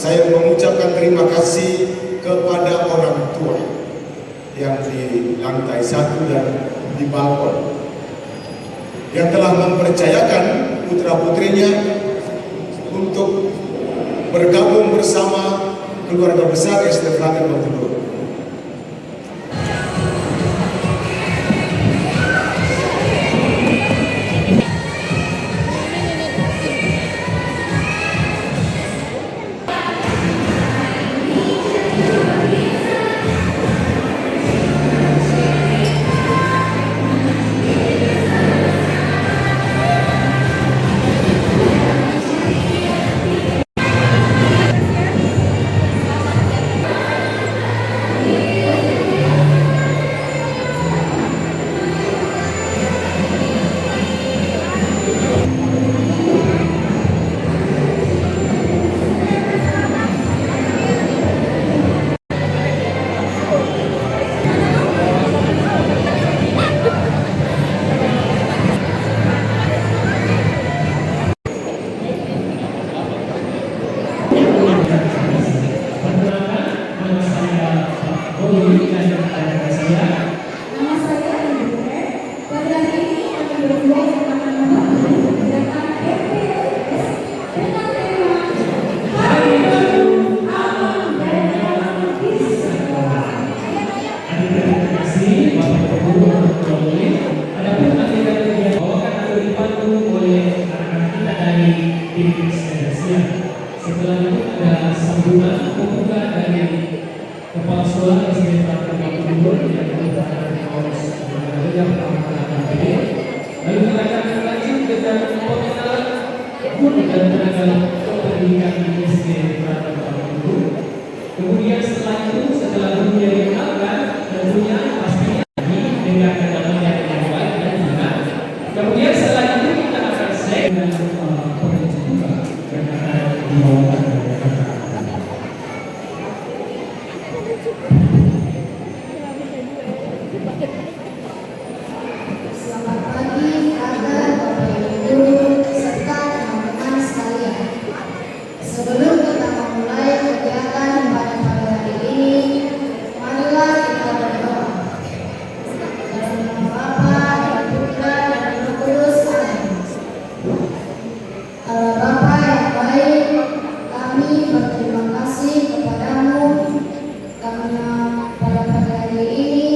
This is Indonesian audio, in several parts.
saya mengucapkan terima kasih kepada orang tua yang di lantai 1 dan di balkon yang telah mempercayakan putra-putrinya untuk bergabung bersama keluarga besar SD Frater Batu. Setelah itu ada sambutan pembuka dari Kepala Sekolah SD Frater Batu yang merupakan yang lalu kita akan lanjut dengan pengenalan guru dan tenaga pendidikan di SD Frater Batu. Kemudian setelah itu, setelah gurunya dikenalkan, tentunya pastinya dengan kendalanya yang baik dan benar. Kemudian setelah itu kita akan share dengan pengenalan yang akan dibawakan oleh kakak. Selamat pagi, kakak, bapak ibu guru, serta teman-teman sekalian. Sebelum kita memulai kegiatan pada pagi hari ini, marilah kita berdoa. Dalam nama Bapa dan Putra dan Roh Kudus. Amin. Allah Bapa yang baik, kami berterima kasih kepadamu karena pada pagi hari ini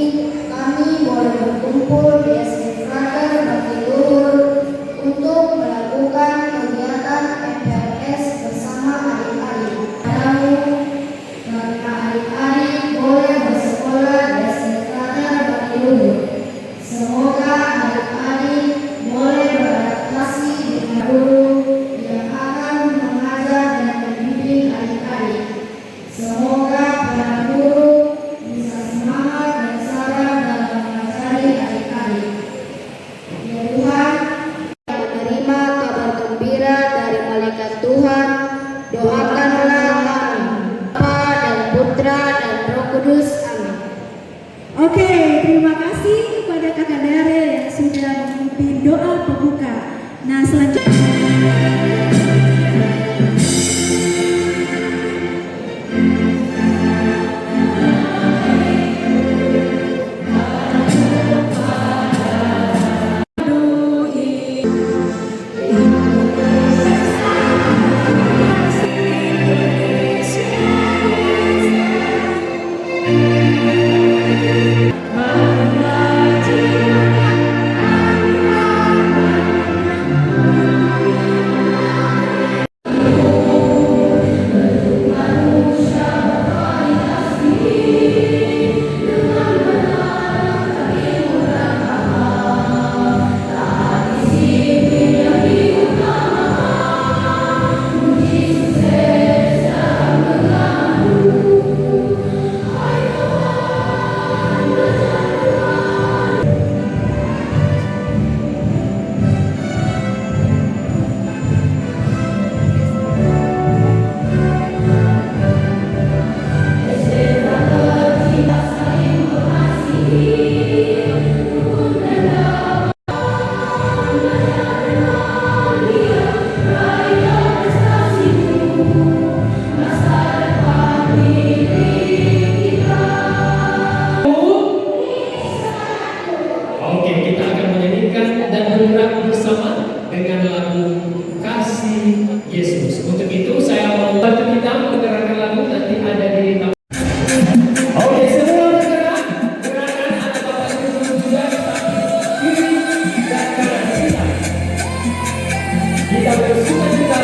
kami boleh berkumpul di SD Frater Batu untuk melakukan kegiatan MPLS bersama adik-adik. Padamu, karena adik-adik boleh bersekolah di SD Frater Batu. Semoga adik-adik boleh beradaptasi dengan guru yang akan mengajar dan membimbing adik-adik. Semoga para guru bisa semangat dan sabar dalam mengajari adik-adik. Ya Tuhan, yang menerima kabar gembira dari malaikat Tuhan, doakanlah kami, Bapa dan Putra dan Roh Kudus. Amin. Oke, terima kasih kepada Kakak Dare yang sudah memimpin doa pembuka. Nah, selanjutnya bergerak bersama dengan lagu Kasih Yesus. Untuk itu saya mau bantu kita menggerakkan lagu, nanti ada di taman. Oke, semua bergerak. Gerakan ada Bapak Ibu juga kiri dan kanan kita. Kita bersuka cita.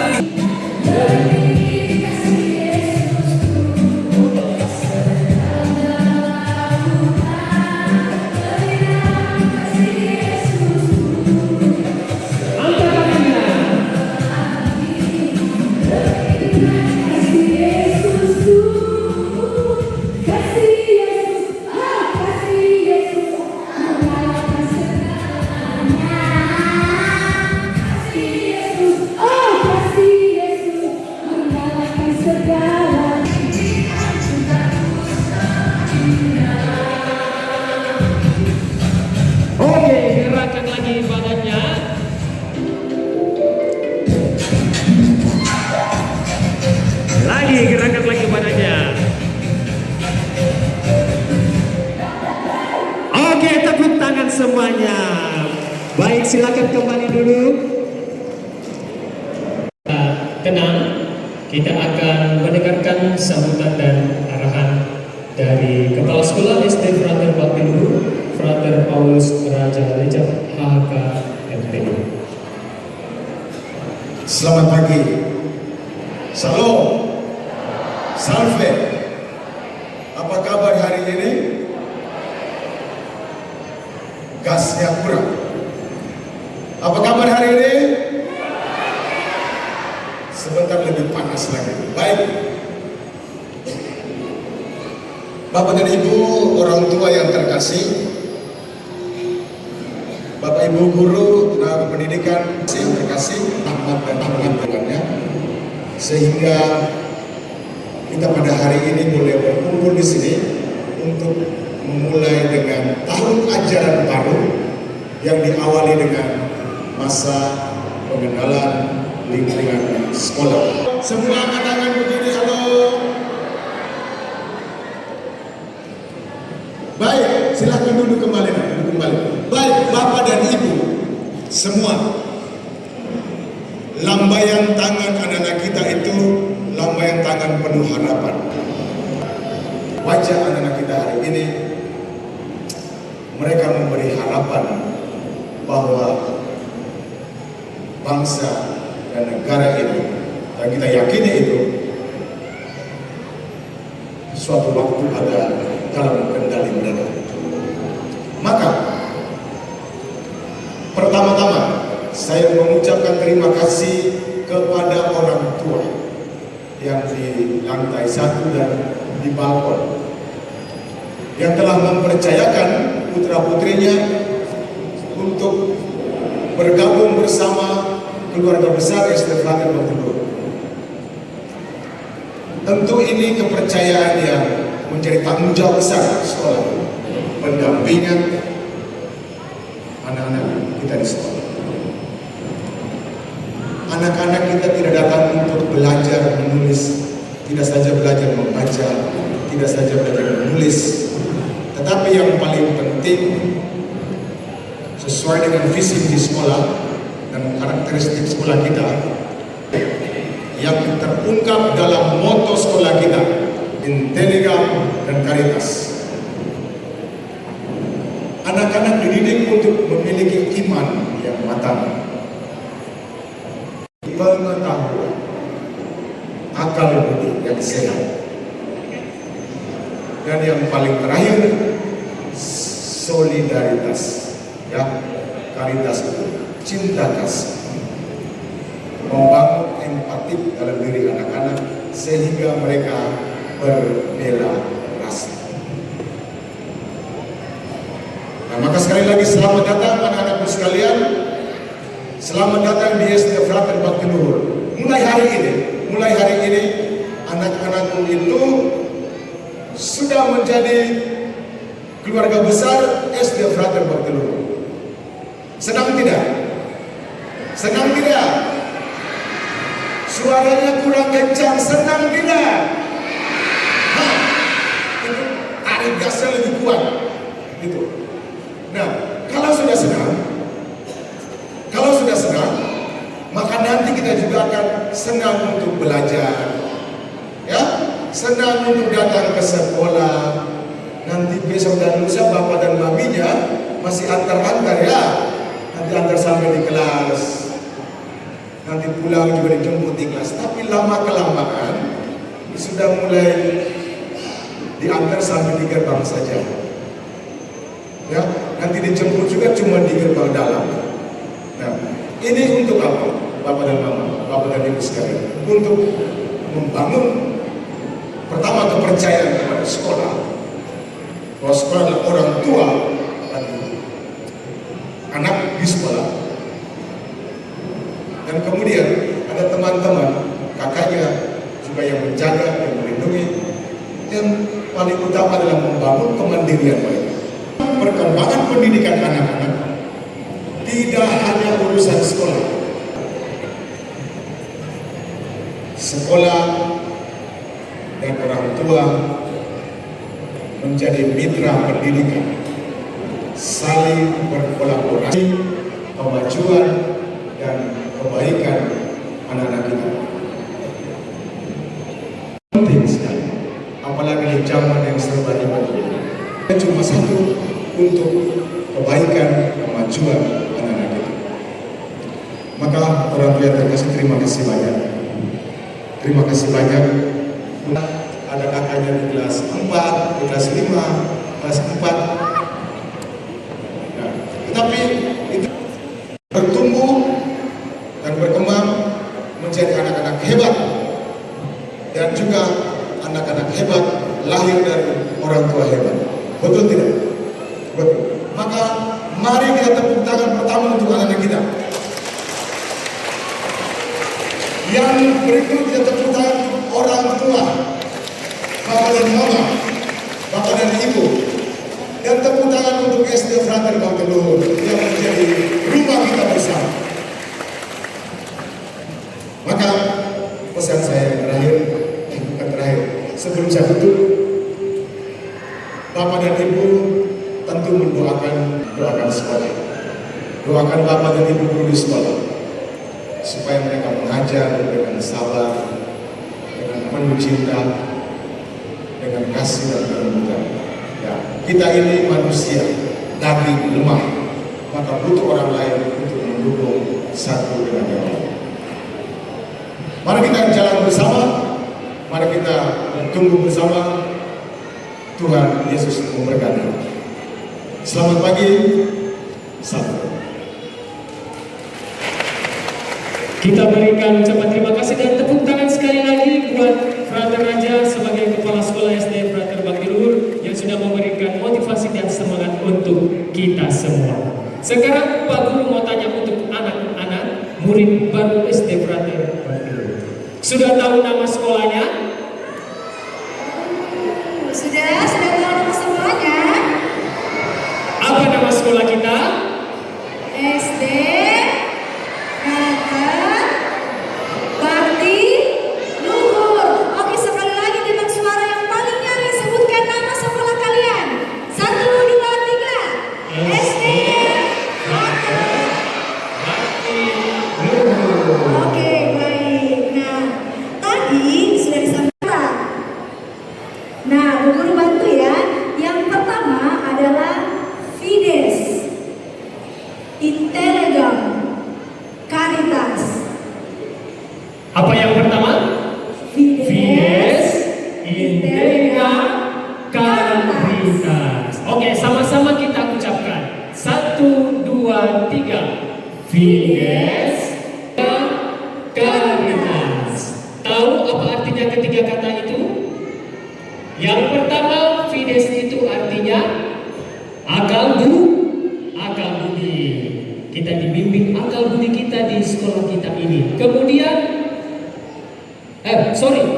Oke, gerakan lagi badannya. Lagi gerakan lagi badannya. Oke, tepuk tangan semuanya. Baik, silakan kembali dulu. Tenang, kita akan mendengarkan sambutan dan arahan dari Kepala Sekolah SD Frater Bakti Luhur, Frater Paulus Raja Leja HKMPI. Selamat pagi. Salam. Salve. Apa kabar hari ini? Gasnya kurang. Apa kabar hari ini? Sebentar lebih panas lagi. Baik. Bapak dan Ibu, orang tua yang terkasih, Bapak Ibu guru, tenaga pendidikan yang terkasih, Ahmad dan teman-temannya, sehingga kita pada hari ini boleh berkumpul di sini untuk memulai dengan tahun ajaran baru yang diawali dengan masa pengenalan lingkungan sekolah. Semua angkat tangan begini, halo. Baik, silahkan duduk kembali. Baik, Bapak dan Ibu semua, lambaian tangan anak-anak kita itu lambaian tangan penuh harapan. Wajah anak-anak kita hari ini, mereka memberi harapan bahwa bangsa dan negara ini, dan kita yakini itu suatu waktu ada dalam kendali mereka. Maka pertama-tama saya mengucapkan terima kasih kepada orang tua yang di lantai 1 dan di balkon yang telah mempercayakan putra-putrinya untuk bergabung bersama keluarga besar SD Frater Bakti Luhur. Tentu ini kepercayaan yang menjadi tanggung jawab besar sekolah, pendampingan anak-anak kita di sekolah. Anak-anak kita tidak datang untuk belajar menulis, tidak saja belajar membaca, tidak saja belajar menulis, tetapi yang paling penting sesuai dengan visi di sekolah dan karakteristik sekolah kita yang terungkap dalam moto sekolah kita, Intelligam dan Caritas. Anak-anak dididik untuk memiliki iman yang matang, pengetahuan, akal budi yang sehat, dan yang paling terakhir solidaritas, ya, Caritas itu cinta kasih, membangun empati dalam diri anak-anak sehingga mereka berbela rasa. Nah, maka sekali lagi selamat datang anak-anakku sekalian. Selamat datang di SD Frater Bakti Luhur. Mulai hari ini anak-anakku itu sudah menjadi keluarga besar SD Frater Bakti Luhur. Senang tidak? Senang tidak? Suaranya kurang kencang, senang tidak? Nah, itu tarik gasnya lebih kuat. Gitu. Nah, kalau sudah senang, maka nanti kita juga akan senang untuk belajar, ya, senang untuk datang ke sekolah. Nanti besok dan lusa bapak dan maminya masih antar-antar, ya, nanti antar sampai di kelas, nanti pulang juga dijemput di kelas. Tapi lama kelamaan sudah mulai diantar sampai di gerbang saja, ya, nanti dijemput juga cuma di gerbang dalam. Nah, ini untuk apa, bapak dan mama, bapak dan ibu sekalian? Untuk membangun pertama kepercayaan kepada sekolah, bahwa sekolah adalah orang tua bagi anak di sekolah. Dan kemudian ada teman-teman, kakaknya juga yang menjaga, yang melindungi. Yang paling utama adalah membangun kemandirian mereka. Perkembangan pendidikan anak-anak tidak hanya urusan sekolah. Sekolah dan orang tua menjadi mitra pendidikan, saling berkolaborasi, kemajuan dan kebaikan anak-anak kita. Penting sekali, apalagi di zaman yang serba hebat ini. Cuma satu, untuk kebaikan, kemajuan anak-anak kita. Maka orang tua yang terkasih, terima kasih banyak. Terima kasih banyak. Ada kakaknya di kelas 4, di kelas 5, kelas 4. Nah, tetapi itu bertumbuh dan berkembang menjadi anak-anak hebat, dan juga anak-anak hebat lahir dari orang tua hebat. Betul tidak? Betul. Maka mari kita tepuk tangan pertama untuk anak-anak kita. Yang berikut kita tepuk tangan untuk orang tua, bapak dan mama, bapak dan ibu. Dan tepuk tangan untuk SD Frater Bakti Luhur yang menjadi rumah kita bersama. Maka pesan saya yang terakhir, bukan terakhir, sebelum saya tutup, bapak dan ibu tentu doakan sekolah. Doakan bapak dan ibu guru di sekolah supaya mereka mengajar dengan sabar, dengan penuh cinta, dengan kasih dan kelembutan. Ya, kita ini manusia daging lemah, maka butuh orang lain untuk mendukung satu dengan yang lain. Mari kita jalan bersama, mari kita tumbuh bersama. Tuhan Yesus memberkati. Selamat pagi, salam. Kita berikan ucapan terima kasih dan tepuk tangan sekali lagi buat Frater Raja sebagai Kepala Sekolah SD Frater Bakti Luhur yang sudah memberikan motivasi dan semangat untuk kita semua. Sekarang Pak Guru mau tanya untuk anak-anak murid baru SD Frater Bakti Luhur. Sudah tahu nama sekolahnya? Sudah tahu nama sekolahnya? Apa nama sekolah kita? SD Frater Bakti Luhur. Oke, sekali lagi dengan suara yang paling nyaring sebutkan nama sekolah kalian. 1, 2, 3. SD Frater Bakti Luhur. Oke, baik. Nah, tadi sudah disampaikan. Nah, Bu Guru bantu ya. Yang pertama adalah Fides, Intelegam, Caritas. Apa yang pertama? Fides, Intelegam, Caritas. Oke, sama-sama kita ucapkan. 1, 2, 3. Fides, Caritas. Tahu apa artinya ketiga kata itu? Yang pertama, Fides itu artinya akal budi. Kita dibimbing akal budi kita di sekolah kita ini. Kemudian,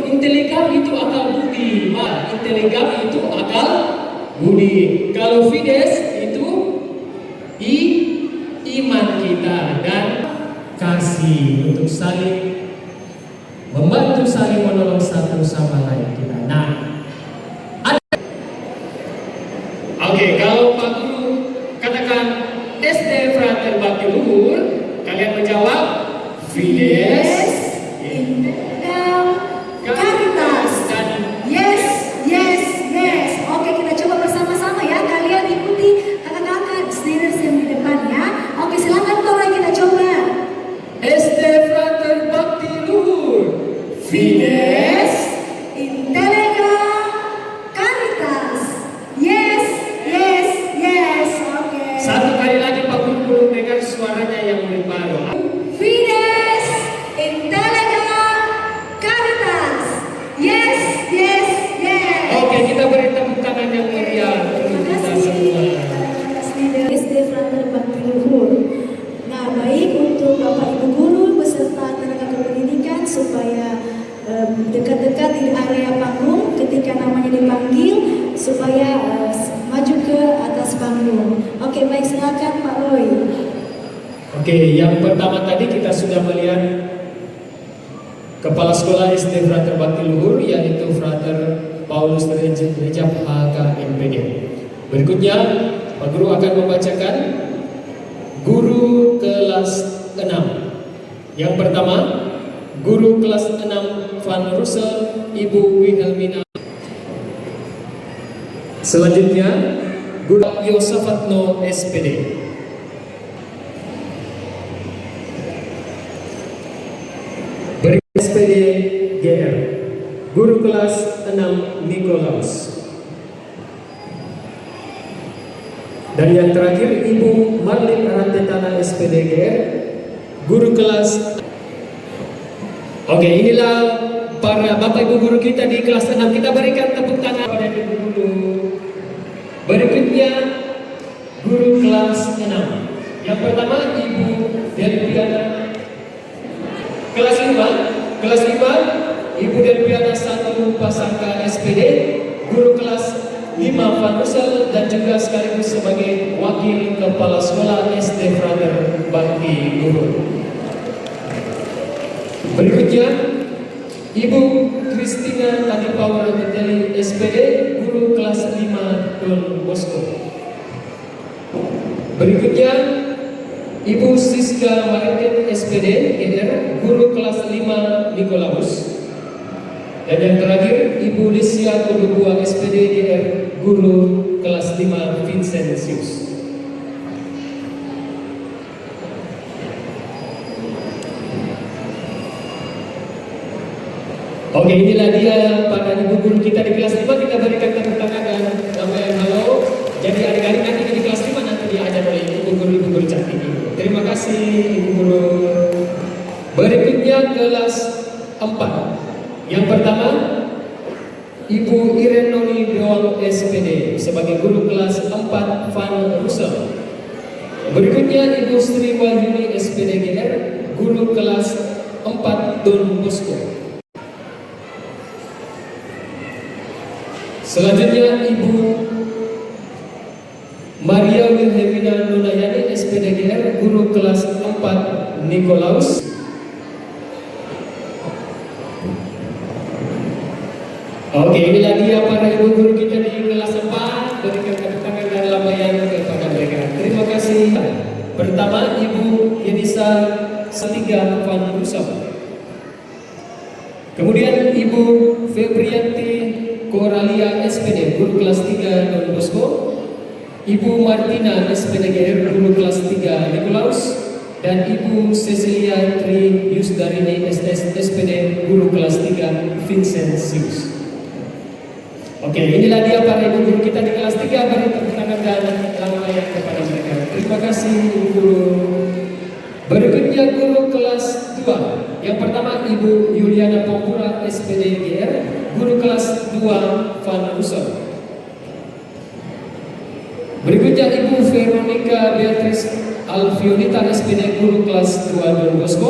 Intelegam itu akal budi. Intelegam itu akal budi. Kalau Fides itu iman kita dan kasih untuk saling membantu, saling menolong satu sama lain kita. Nah, oke, kalau Pak Guru katakan SD Frater Bakti Luhur, kalian menjawab Fides Intel Caritas. Yes, yes, yes. Oke, kita coba bersama-sama ya. Kalian ikuti kakak-kakak sniders yang di depan ya. Oke, silakan Tora, kita coba. SD Frater Bakti Luhur. Fides Intelega Caritas. Yes, yes, yes. Oke. Satu kali lagi Pak Guru belum dengar suaranya yang lebih baru. Fides Intelega Caritas. Yes, yes, yes. Oke, kita beri tepuk tangan yang meriah untuk kita semua. SD Frater Bakti Luhur. Nah, baik untuk Bapak Ibu guru beserta tenaga kependidikan supaya dekat-dekat di area panggung ketika namanya dipanggil supaya maju ke atas panggung. Oke, baik, silakan Pak Roy. Oke, yang pertama tadi kita sudah melihat Kepala Sekolah SD Frater Bakti Luhur, yaitu Frater Paulus Rejab HKMPD. Berikutnya, Pak Guru akan membacakan guru kelas 6. Yang pertama, guru kelas 6 Van Russel, Ibu Wilhelmina. Selanjutnya, guru Yosafatno SPD. Berikut SPD GR, guru kelas 6 Nikolaus. Dan yang terakhir, Ibu Marlin Rantetana SPD GR, guru kelas. Oke, inilah para Bapak Ibu guru kita di kelas 6. Kita berikan tepuk tangan pada Ibu guru. Berikutnya, guru kelas 6. Yang pertama, Ibu Delviana. Kelas 5, Ibu Delviana 1 Pasangka SPD, guru kelas 5 Van Russel, dan juga sekaligus sebagai wakil kepala sekolah SD Frater Bakti Luhur. Berikutnya, Ibu Christina Tadi Power Beteli SPD, guru kelas 5 Don Bosco. Berikutnya, Ibu Siska Maritin SPD GR, guru kelas 5 Nikolaus. Dan yang terakhir, Ibu Lissia Kodubua SPD GR, guru kelas 5 Vincentius. Oke, inilah dia para ibu guru kita di kelas 5. Kita berikan tepuk tangan dan sampaikan halo. Jadi adik-adik nanti di kelas 5 nanti diajar oleh ibu guru cantik ini. Terima kasih ibu guru. Berikutnya kelas 4. Yang pertama, Ibu Irenoni Doang SPD sebagai guru kelas 4 Van Russel. Berikutnya Ibu Sri Wahyuni SPD GR, guru kelas 4 Don Bosco. Selanjutnya Ibu Maria Wilhelmina Nunayani SPD GR, guru kelas 4 Nikolaus. Oke, inilah dia para ibu guru kita di kelas 4. Berikan tepuk tangan dan lambaian kepada mereka. Terima kasih. Pertama, Ibu Yenisa Setiga Van Russel. Kemudian Ibu Febrianti Coralia SPD, guru kelas 3 Don Bosco. Ibu Martina SPD GR, guru kelas 3 Nikolaus. Dan Ibu Cecilia Tri Yusdarini SS SPD, guru kelas 3 Vincentius. Oke, inilah dia para ibu guru kita di kelas 3. Beri tepuk tangan dan lambaian kepada mereka. Terima kasih ibu guru. Berikutnya guru kelas 2. Yang pertama Ibu Yuliana Pompura SPD GR, guru kelas 2 Van Russel. Berikutnya Ibu Veronica Beatrice Alfionita SPD, guru kelas 2 Don Bosco.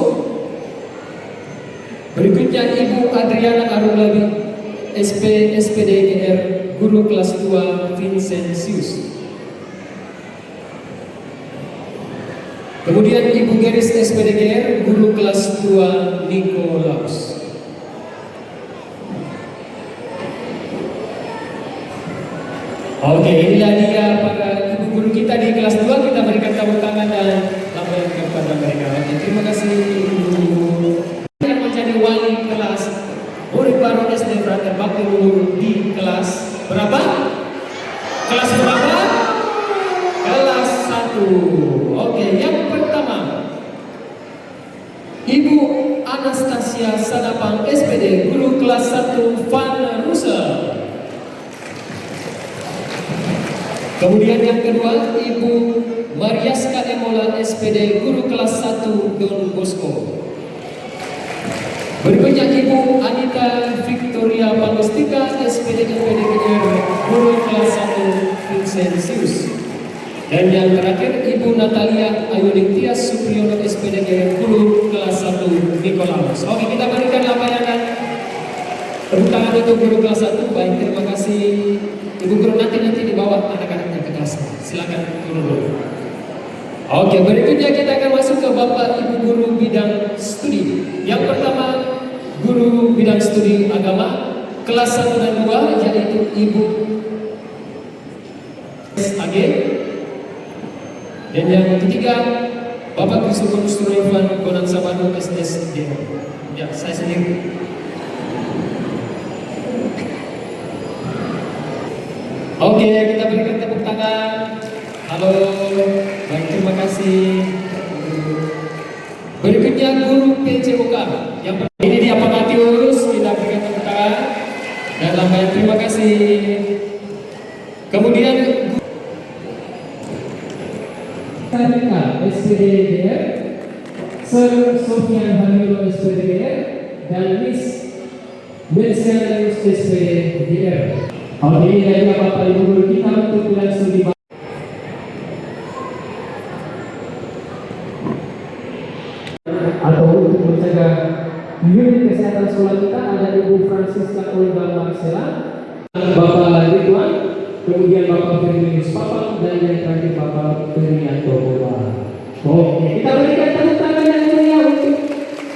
Berikutnya Ibu Adriana Arulabi SPD GR, guru kelas 2 Vincentius. Kemudian Ibu Geris SPD GR, guru kelas 2 Nikolaus. Oke, inilah dia para ibu guru kita di kelas 2. Kita berikan tepuk tangan dan lambaian kepada mereka. Terima kasih ibu. Ibu Anastasia Sadapang SPD, Guru Kelas 1 Van Rusa. Kemudian yang kedua, Ibu Mariaska Emola SPD, Guru Kelas 1 Don Bosco. Berikutnya Ibu Anita Victoria Pangustika SPD IPDGR, Guru Kelas 1 Vincentius. Dan yang terakhir Ibu Natalia Ayuning Supriyono SPDG Guru Kelas 1 Nikolaus. Oke, kita berikan layangan tepuk tangan untuk Guru Kelas 1. Baik, terima kasih Ibu Guru, nanti dibawa anak-anaknya ke kelas. Silakan turun. Oke, berikutnya kita akan masuk ke Bapak Ibu Guru Bidang Studi. Yang pertama Guru Bidang Studi Agama Kelas 1 dan 2, yaitu Ibu SAG. Dan yang ketiga, Bapak Krisukun Sturifan Konan Sabanu SSD. Ya, saya sendiri. Oke, kita berikan tepuk tangan. Halo, baik, terima kasih. Berikutnya Guru PCOK. Ini dia Pak Matius, kita berikan tepuk tangan. Dan lambaian terima kasih. Kemudian Sarika SPDGR, Sir Sofian Hamilo SPDGR, dan Miss Mercedes SPDGR. Oke, ini dari Bapak Ibu Guru kita untuk bulan studi atau untuk mencegah unit kesehatan sekolah kita ada Ibu Francisca Olga Marcela, Bapak Ridwan, kemudian Bapak Firminus Papang, dan yang terakhir Bapak Firmianto Boba. Oke, kita berikan tepuk tangan yang mulia untuk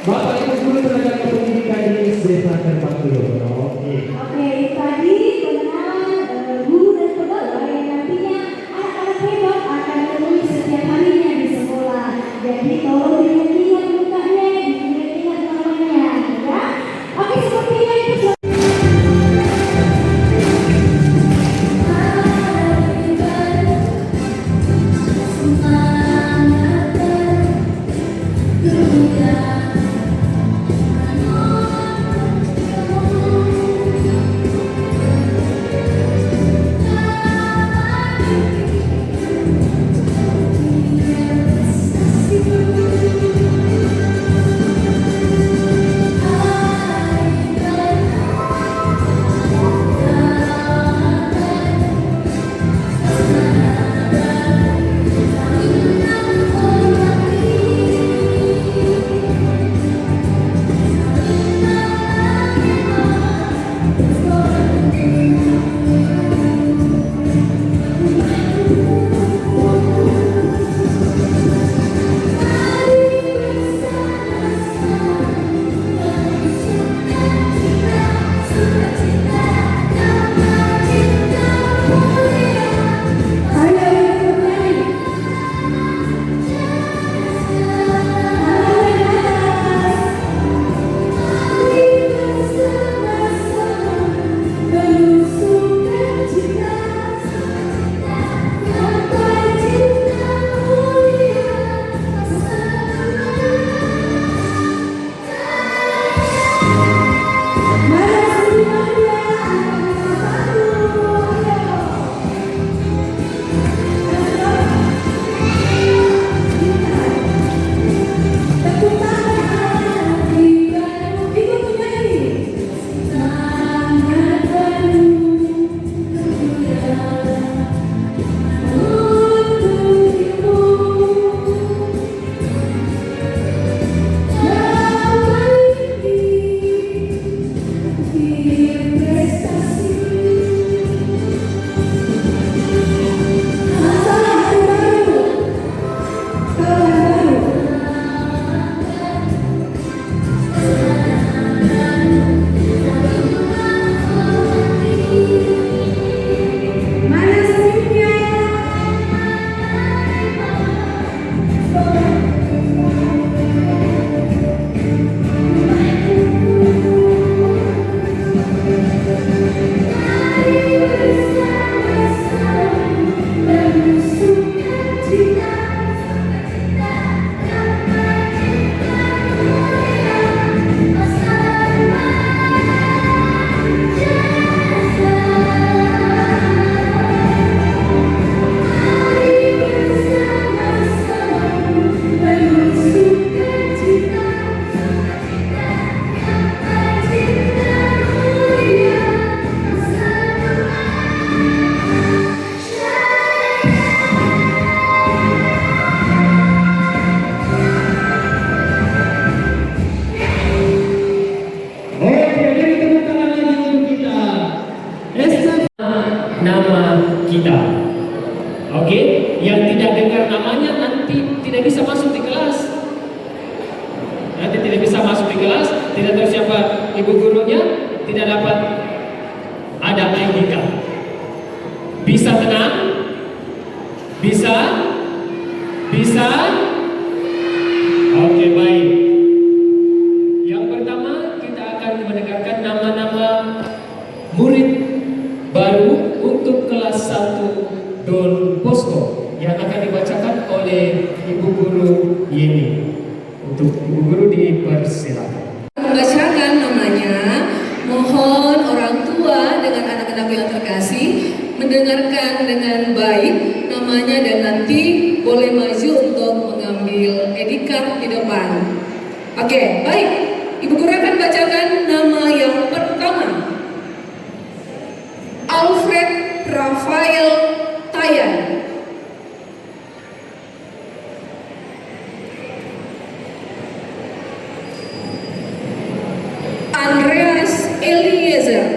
Bapak Ibu Guru tenaga kependidikan di SD Frater Bakti. Oke, tadi tentang guru dan pegawai yang nantinya anak-anak hebat akan menemui setiap harinya di sekolah. Jadi tolong diingat mukanya, diingat namanya, ya. Oke, sepertinya itu. nanti tidak bisa masuk di kelas, tidak tahu siapa ibu gurunya, tidak dapat ada ID card. Bisa tenang? Bisa? Bisa? Oke, baik. Yang pertama kita akan mendengarkan nama-nama murid baru untuk kelas 1 Don Bosco yang akan dibacakan oleh Ibu Guru Yeni. Untuk Ibu Guru dipersilakan. Membacakan namanya, mohon orang tua dengan anak-anak yang terkasih mendengarkan dengan baik namanya dan nanti boleh maju untuk mengambil ID card di depan. Oke, baik. Ibu Guru akan bacakan nama yang pertama. Alfred Rafael Tayan. Andreas Eliezer.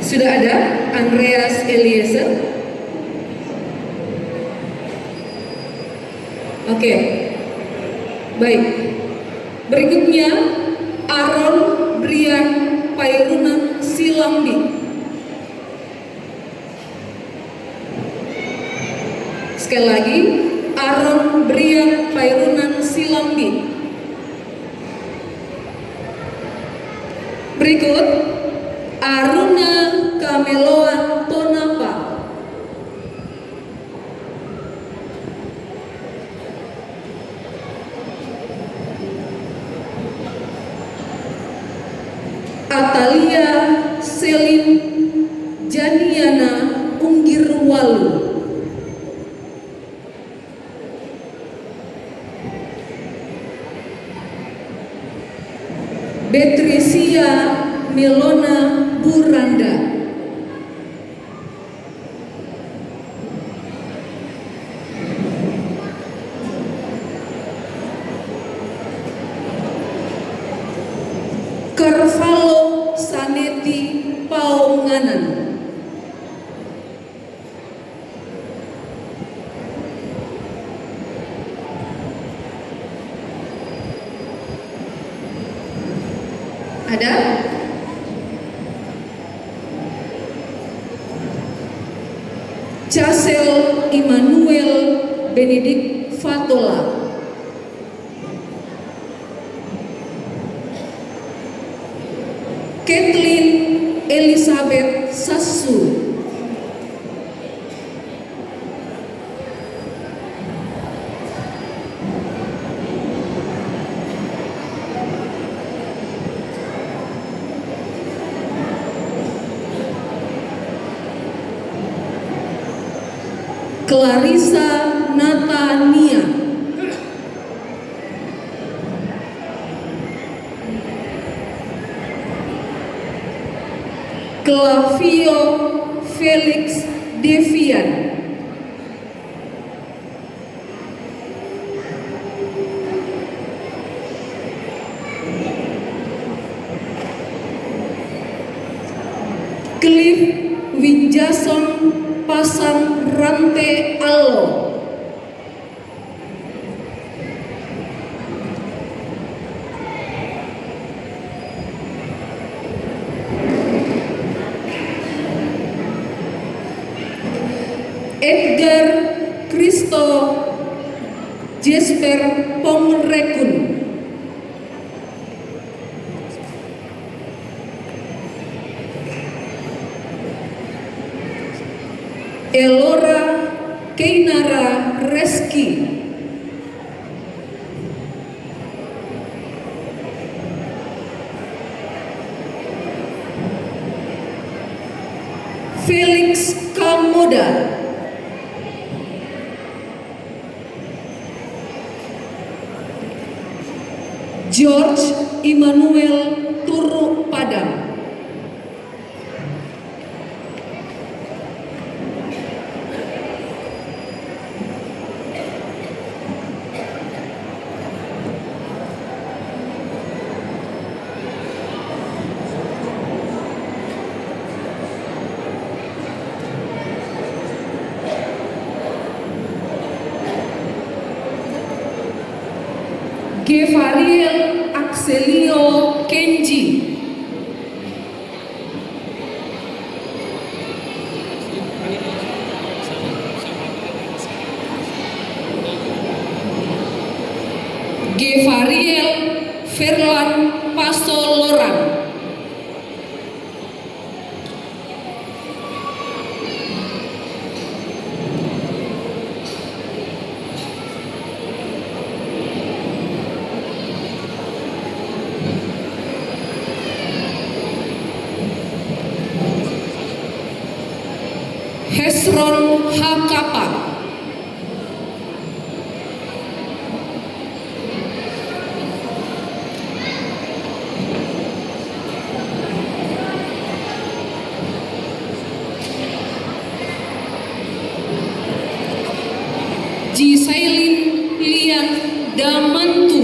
Sudah ada Andreas Eliezer. Oke. Baik. Berikutnya Aaron Brian Pairuna Silambi. Sekali lagi, Aaron Brian Pairuna Silambi. Berikut Aruna Kameloan Tonapa. Atalia Selin Janiana Unggirwalu. Betrisia Melona Buranda. Carvalho Saneti Paunganan. Ada? Chasel Immanuel Benedict Fatola. Kathleen Elizabeth Sassu. Clarissa Natania. Clavio Felix Devian. Cliff Winjason Pasang Rante Allo. Edgar Kristo Jesper Pongrekun. Elora Keinara Reski. Felix Kamoda. George Immanuel Turu Padang. Gevariel Axelio Kenji. Gevariel Verlan Pasoloran. Hesron Hakapa. Jisailin Lian Damantu.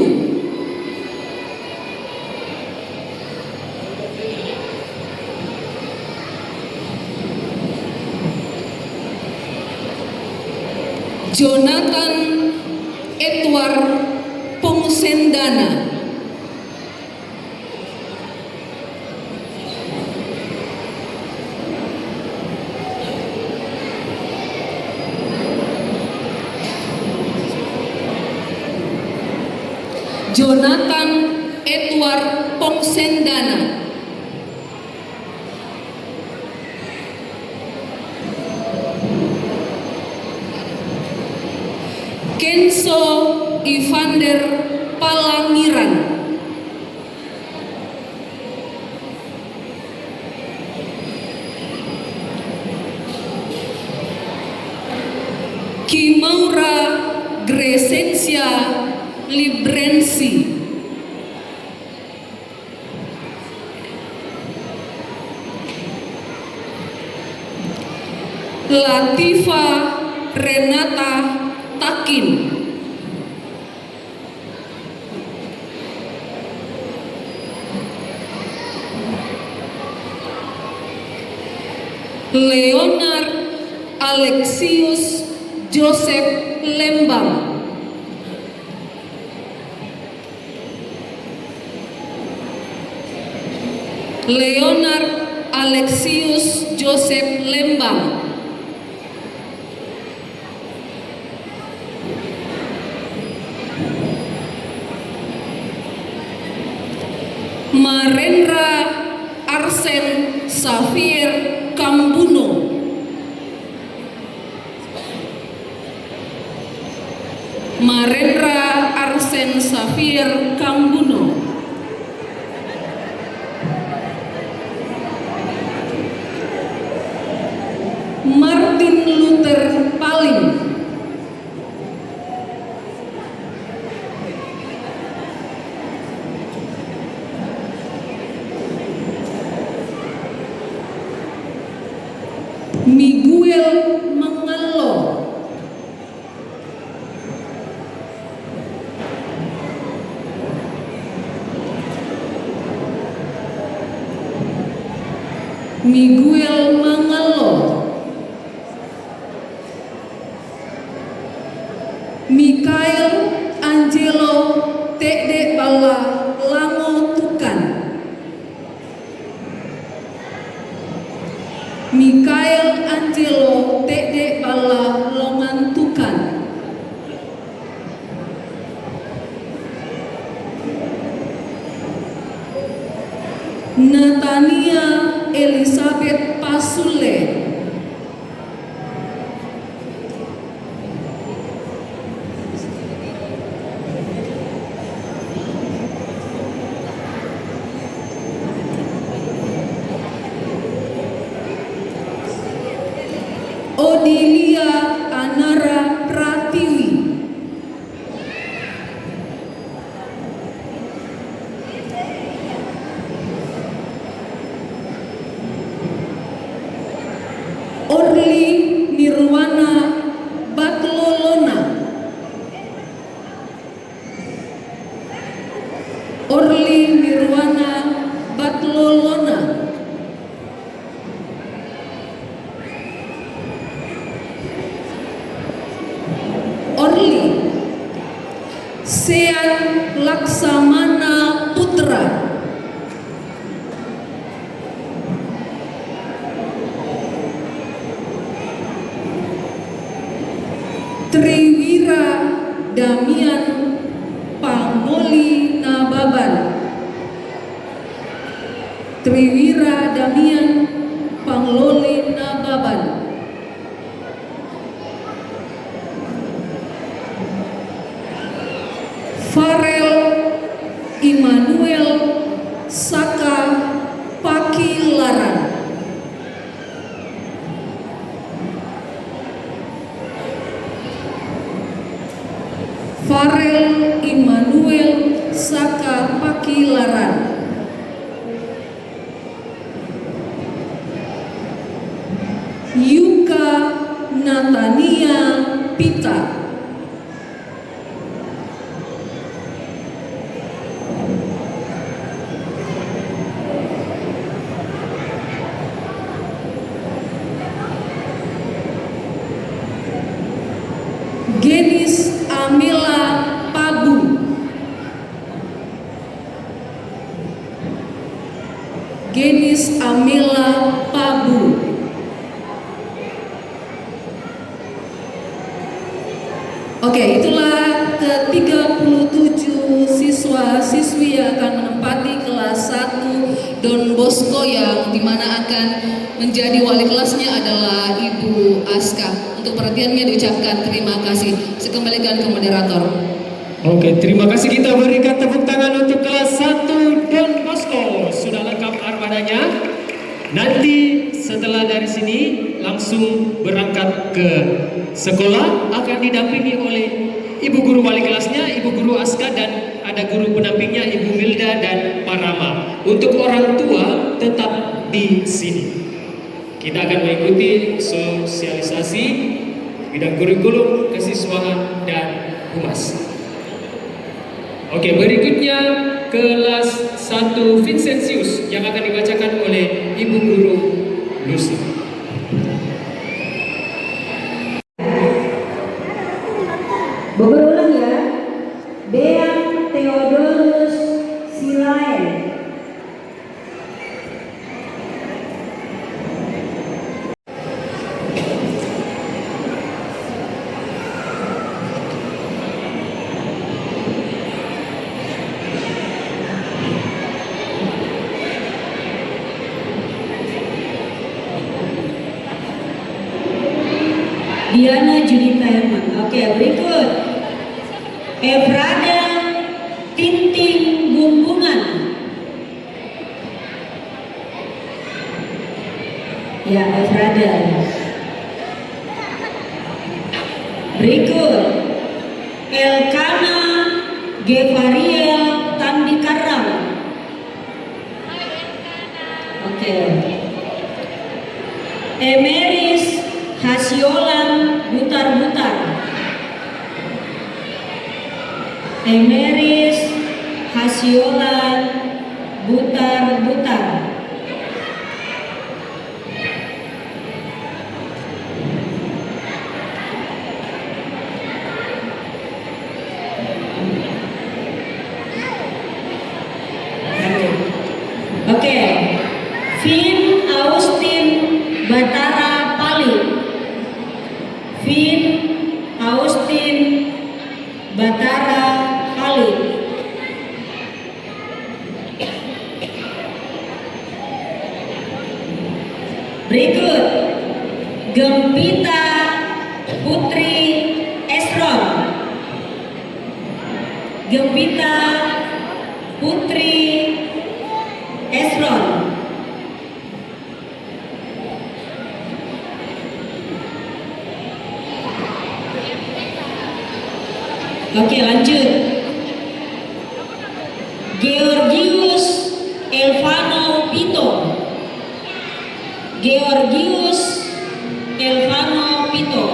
Jonathan Edward Pongsendana. Jonathan Edward Pongsendana. Kenso Ivander Palangiran. Kimaura Gresensia Librensi. Latifa Renata Takin. Leonard Alexius Joseph Lembang. Leonard Alexius Joseph Lembang. Marendra Arsen Xavier Kambuno. Marendra Arsen Xavier Kambuno. Martin Luther Paling. Miguel Mangalo. Miguel Mangalo. Mikael Angelo Tede Bala Lango Tukan. Mikael Angelo Tede Bala Longan Tukan. Natania Elizabeth Pasule. Odilia Anara Pratiwi. Triwira Damian Panglolin Nababan. Farel Immanuel Saka Pakilaran. Farel Immanuel Saka Pakilaran. Yuka Natania Pita. Genis Amila Pabu. Genis Amila Pabu. Oke, itulah ke-37 siswa-siswi yang akan menempati kelas 1 Don Bosco yang dimana akan menjadi wali kelasnya adalah Ibu Aska. Untuk perhatiannya diucapkan terima kasih. Saya kembalikan ke moderator. Oke, terima kasih, kita berikan tepuk tangan untuk kelas 1 Don Bosco. Sudah lengkap armadanya. Nanti setelah dari sini langsung berangkat ke sekolah, akan didampingi oleh ibu guru wali kelasnya, ibu guru Aska, dan ada guru pendampingnya Ibu Milda dan Pak Rama. Untuk orang tua tetap di sini. Kita akan mengikuti sosialisasi bidang kurikulum, kesiswaan, dan humas. Oke, berikutnya kelas 1 Vincentius yang akan dibacakan oleh Ibu Guru Lucy. Berulang ya. Dean Theodorus Silaen. Diana Junita Herman. Oke, berikut Evrada Tinting Gumbungan. Ya, Evrada. Berikut Elkana Gevariel Tandikaram. Oke. Emeris Hasiolan Butar-Butar. Emeris Hasiolan Butar-Butar. Oke. Vin Austin Batara Pali. Vin Austin Batara Pali. Berikut Gempita Putri Esron. Gempita Putri Esron. Oke, lanjut. Georgius Elvano Pito. Georgius Elvano Pito.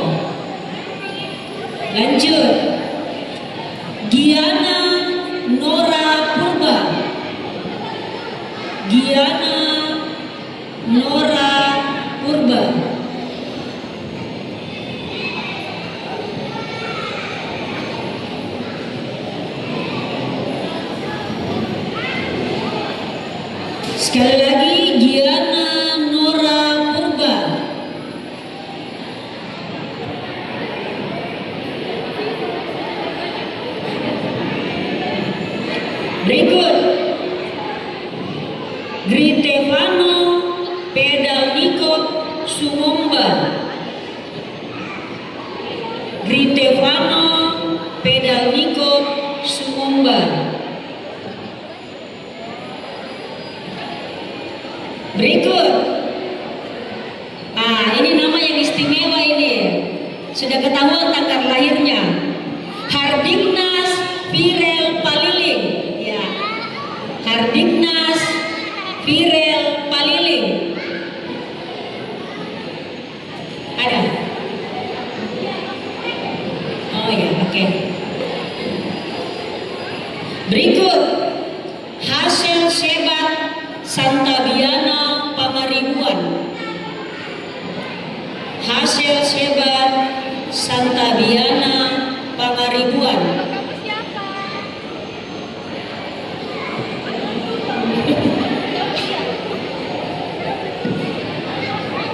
Lanjut. Giana Nora Purba. Giana Nora Purba. Sekali lagi, Giana Nora Purba. Berikut Gritevano Pedalnikov Sumomba. Gritevano Pedalnikov Sumomba. Berikut. Ini nama yang istimewa ini. Sudah ketahuan tanggal lahirnya. Hardiknas Virel Paliling. Ya. Hardiknas Virel Paliling. Ada? Oh ya, oke. Berikut. Hasil Sebat Santabiana Pangaribuan. Hasil Sebat Santabiana Pangaribuan.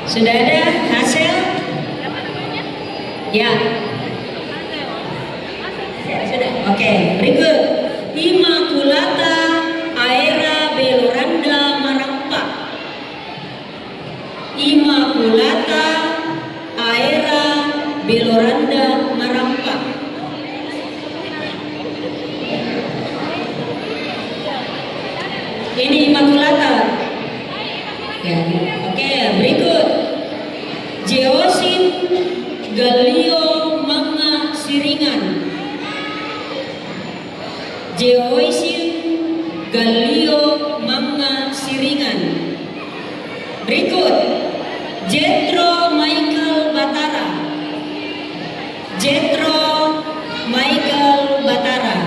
Sudah ada hasil? Ya. Sudah. Oke, berikut. Immaculata Aera Beloranda Marampa. Immaculata Aera Beloranda Marampa. Ini Immaculata. Ya. Oke, berikut. Jeosin Galio Manga Siringan. Jeosin Galio Manga Siringan. Berikut. Jetro Michael Batara. Jetro Michael Batara.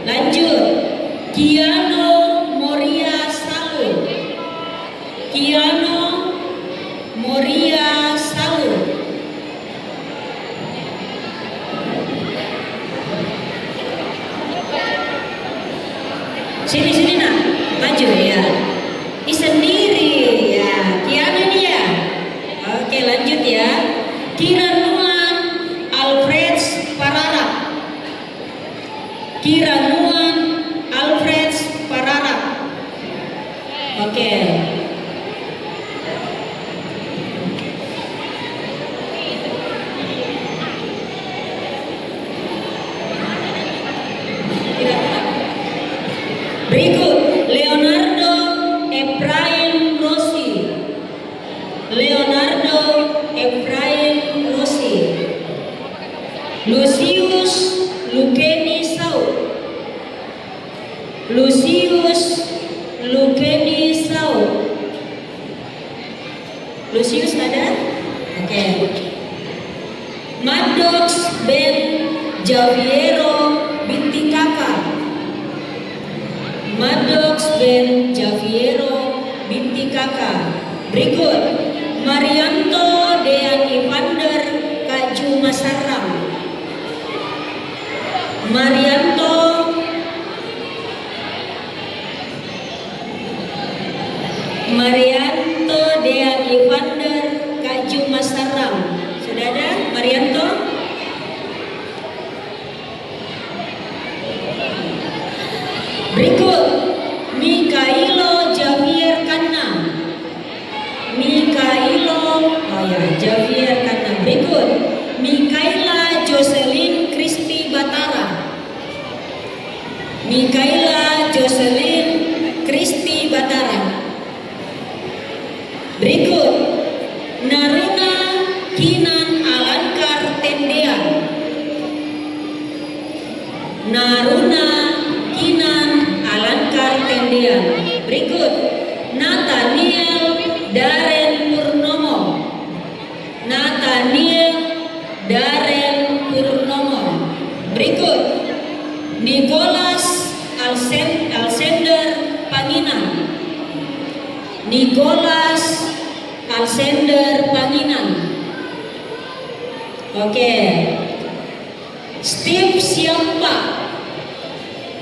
Lanjut. Kiano Moria Salu. Kiano Moria Salu. Sini nak, maju ya. Ini sendiri ya. Kiano ini ya. Oke, lanjut ya. Kiranuan Alfred Pararak. Kiranuan Alfred Pararak. Oke. Berikut Leonardo Efraim Rossi. Leonardo Efraim Rossi. Lucius Luceni Sau. Lucius Luceni Sau. Lucius ada? Oke. Maddox Ben Javiero binti kakak. Maddox Ben Javiero binti kakak. Berikut Marianto Dean Evander Kaju Masarang. Marianto Dean Evander Kaju Masarang. Sudah ada Marianto? Berikut Mikhailo Javier Kanna. Javier Kanna. Berikut Mikaela Jocelyn Kristi Batara. Mikaela Jocelyn Kristi Batara. Berikut Naruna Kinan Alankar Tendean. Naruna Kinan Alankar Tendean. Berikut Nathaniel Darren Purnomo. Nathaniel Darren Purnomo. Berikut Nicholas Alexander Panginan. Nicholas Alexander Panginan. Oke. Steve Siampa.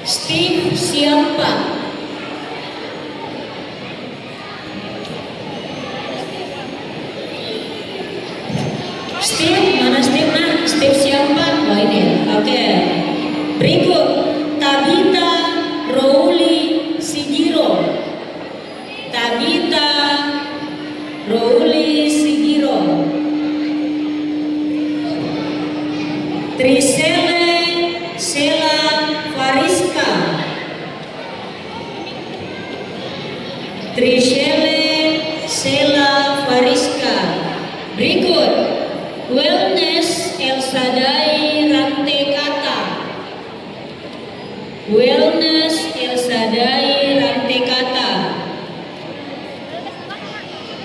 Steve Siampa. Steve, mana Steve nak? Steve siapa? Oh ini, oke. Berikut Tabita Rowli Sigiro. Rouli Sigiro. Trisele Sela Fariska. Trisele Sela Fariska. Berikut Wellness Elsadai Rantekata. Wellness Elsadai Rantekata.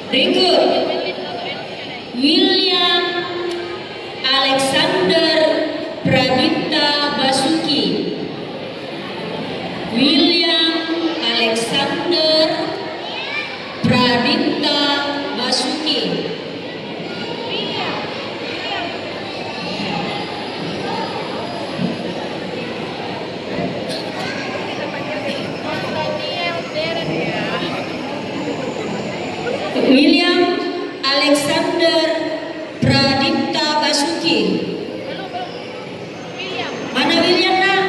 Berikut William Alexander Pradipta Basuki. William Alexander Pradipta Basuki. William Alexander Pradipta Basuki. Mana William nak?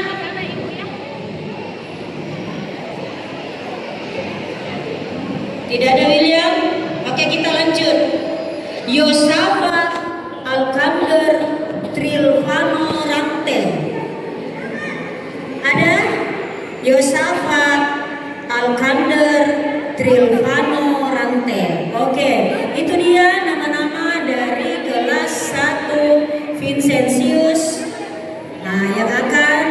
Tidak ada William. Oke, kita lanjut. Yosafat Alkander Trilvano Rante. Ada? Yosafat Alkander Trilvano Rante. Oke, itu dia nama-nama dari kelas 1 Vincentius. Nah, yang akan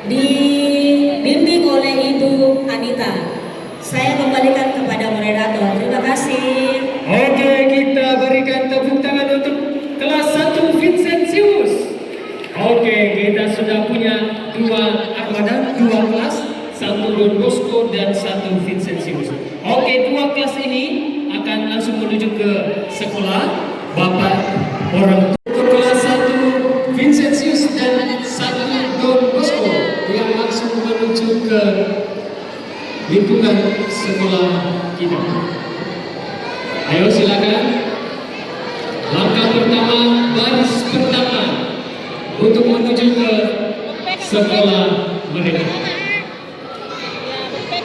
dibimbing oleh Ibu Anita. Saya kembalikan kepada moderator. Terima kasih. Oke, kita berikan tepuk tangan untuk kelas 1 Vincentius. Oke, kita sudah punya 2 armada, 2 kelas, 1 Don Bosco dan 1 Vincentius. Oke, 2 kelas ini akan langsung menuju ke sekolah Bapak orang tua. Untuk kelas 1 Vincentius dan 1 Don Bosco yang langsung menuju ke lingkungan sekolah kita. Ayo silakan. Langkah pertama, baris pertama untuk menuju ke sekolah mereka.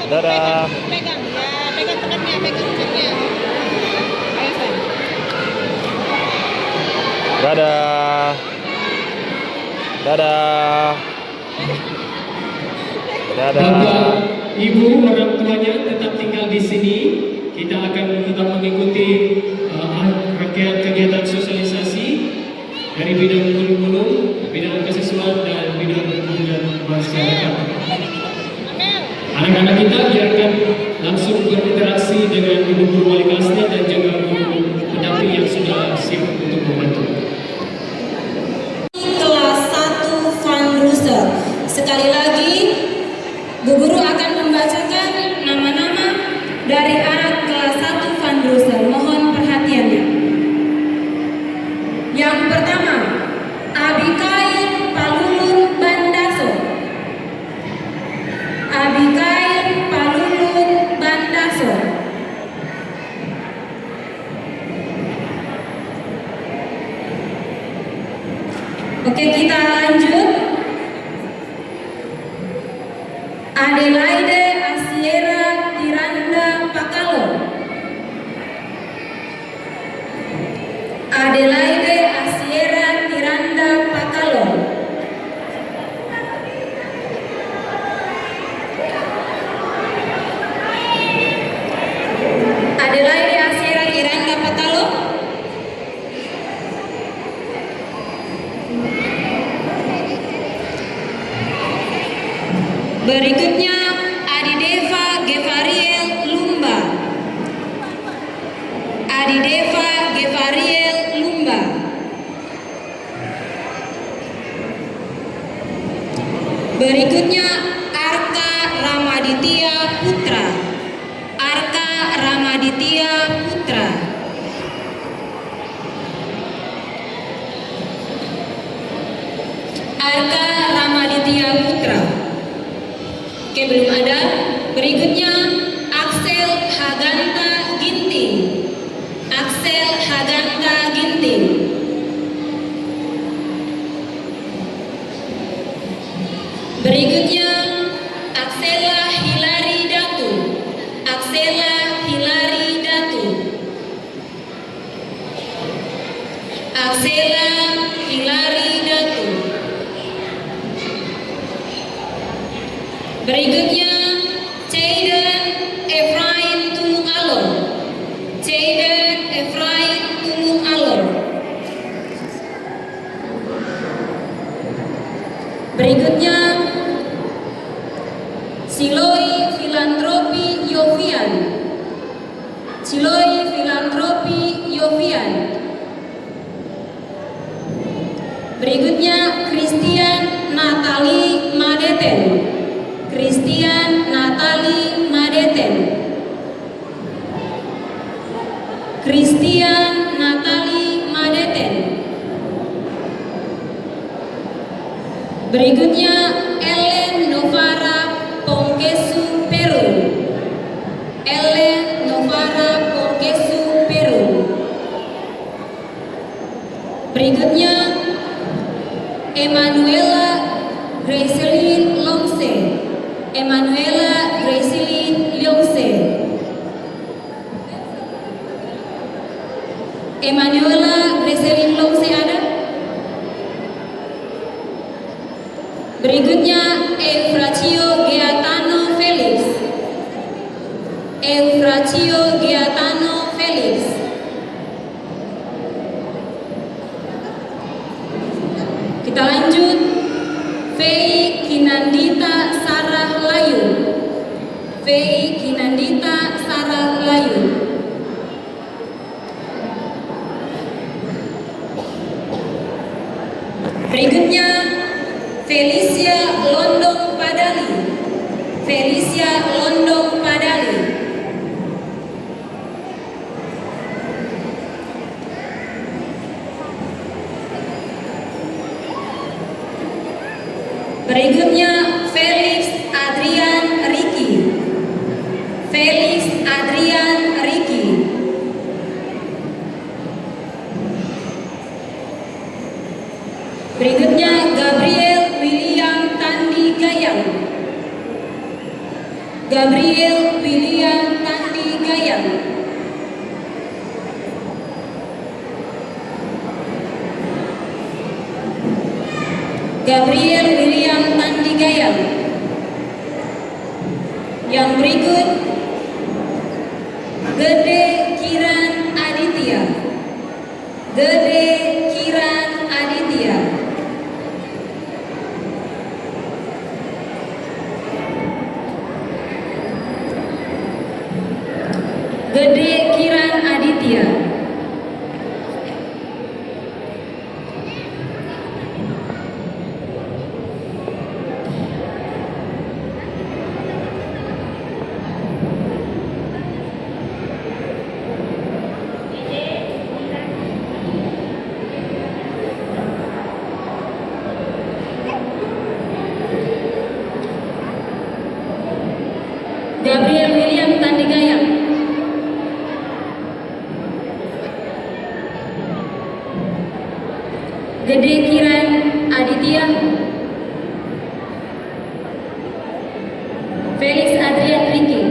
Dadah. Pegang tekannya, pegang tekannya. Ayo, Fan. Dadah. Dadah. Dadah. Bapak, Ibu, orang tuanya tetap tinggal di sini. Kita akan tetap mengikuti rangkaian kegiatan sosialisasi dari bidang kurikulum, bidang kesiswaan dan bidang hubungan masyarakat. Anak-anak kita biarkan langsung berinteraksi dengan ibu guru wali kelasnya dan juga guru pendamping yang sudah siap untuk membantu. Kelas 1 Van Russel. Sekali lagi, Bu Guru akan membacakan nama-nama dari anak kelas 1 Van Russel. Mohon perhatiannya. Yang pertama, Abigail Palulun Bandaso. Abigail Palulun Bandaso. Oke, kita lanjut. Adelaide Asiera Tiranda Pakalo. Adelaide Asiera Tiranda Pakalo. Adelaide Asiera Tiranda Pakalo. Berikutnya Adideva Gevariel Lumba. Adideva Gevariel Lumba. Berikutnya Arka Ramaditya Putra. Arka Ramaditya Putra. Arka Ramaditya Putra. Oke, belum ada. Berikutnya Axel Haganta Ginting. Axel Haganta Ginting. Berikutnya Axela Hilary Datu. Axela Hilary Datu. Berikutnya Ceydan Efrain Tumung Alor. Ceydan Efrain Tumung Alor. Berikutnya Siloi Filantropi Yovian. Siloi Filantropi Yovian. Berikutnya Christian Natali Madeten. Christian Natali Madeten. Christian Natali Madeten. Berikutnya Ellen Novara Pongkesu Peru. Ellen Novara Pongkesu Peru. Berikutnya Emanuela Gracelyn Longse. Emanuela Gracelyn Longse. Emanuela Gracelyn Longse ada? Berikutnya Eufratio Gaetano Felix. Eufratio Gaetano Felix. Kita lanjut. Fei Kinandita Sarah Layu. Fei Kinandita Sarah Layu. Berikutnya Felicia Londong Padali. Felicia Londong Padali. Berikutnya Felix Adrian Riki. Felix Adrian Riki. Berikutnya Gabriel William Tandi Gayang. Gabriel William Tandi Gayang. Gabriel William Tandi Gayang. Yang berikut Gede Kiran Aditya. Gede Kiran Aditya. Gede Kiran Aditya. Gabriel William Tandi Gayang. Gede Kiran Aditya. Felix Adrian Riki.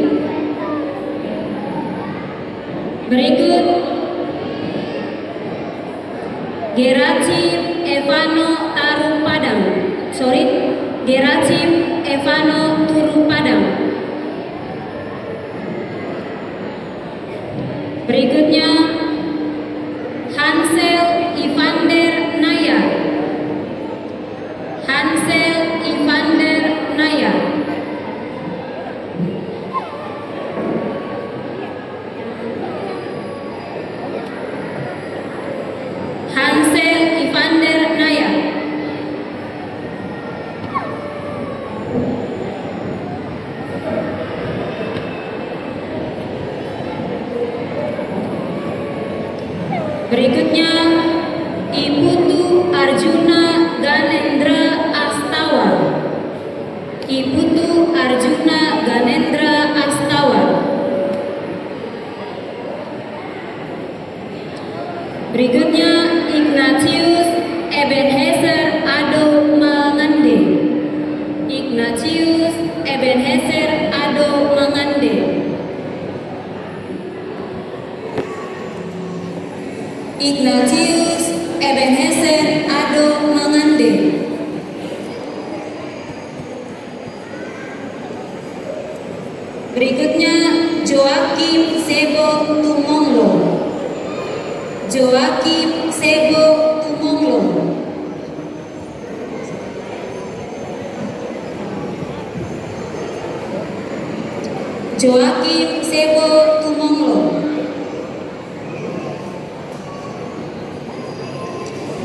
Berikut Geracim Evano Tarum Padang. Geracim Evano Tarum Padang. Berikutnya Hansel Ivander Naya. Hansel Ivander Naya. Hansel Ivander Naya. Berikutnya Iputu Arjuna Ganendra Astawa. Iputu Arjuna Ganendra Astawa. Berikutnya Ignatius Ebenezer Ado Mangande. Ignatius Ebenezer Ado Mangande. Ignatius Ebenezer Ado Mangande. Berikutnya Joakim Sebo Tumonglo. Joakim Sebo Tumonglo. Joakim Sebo Tumonglo.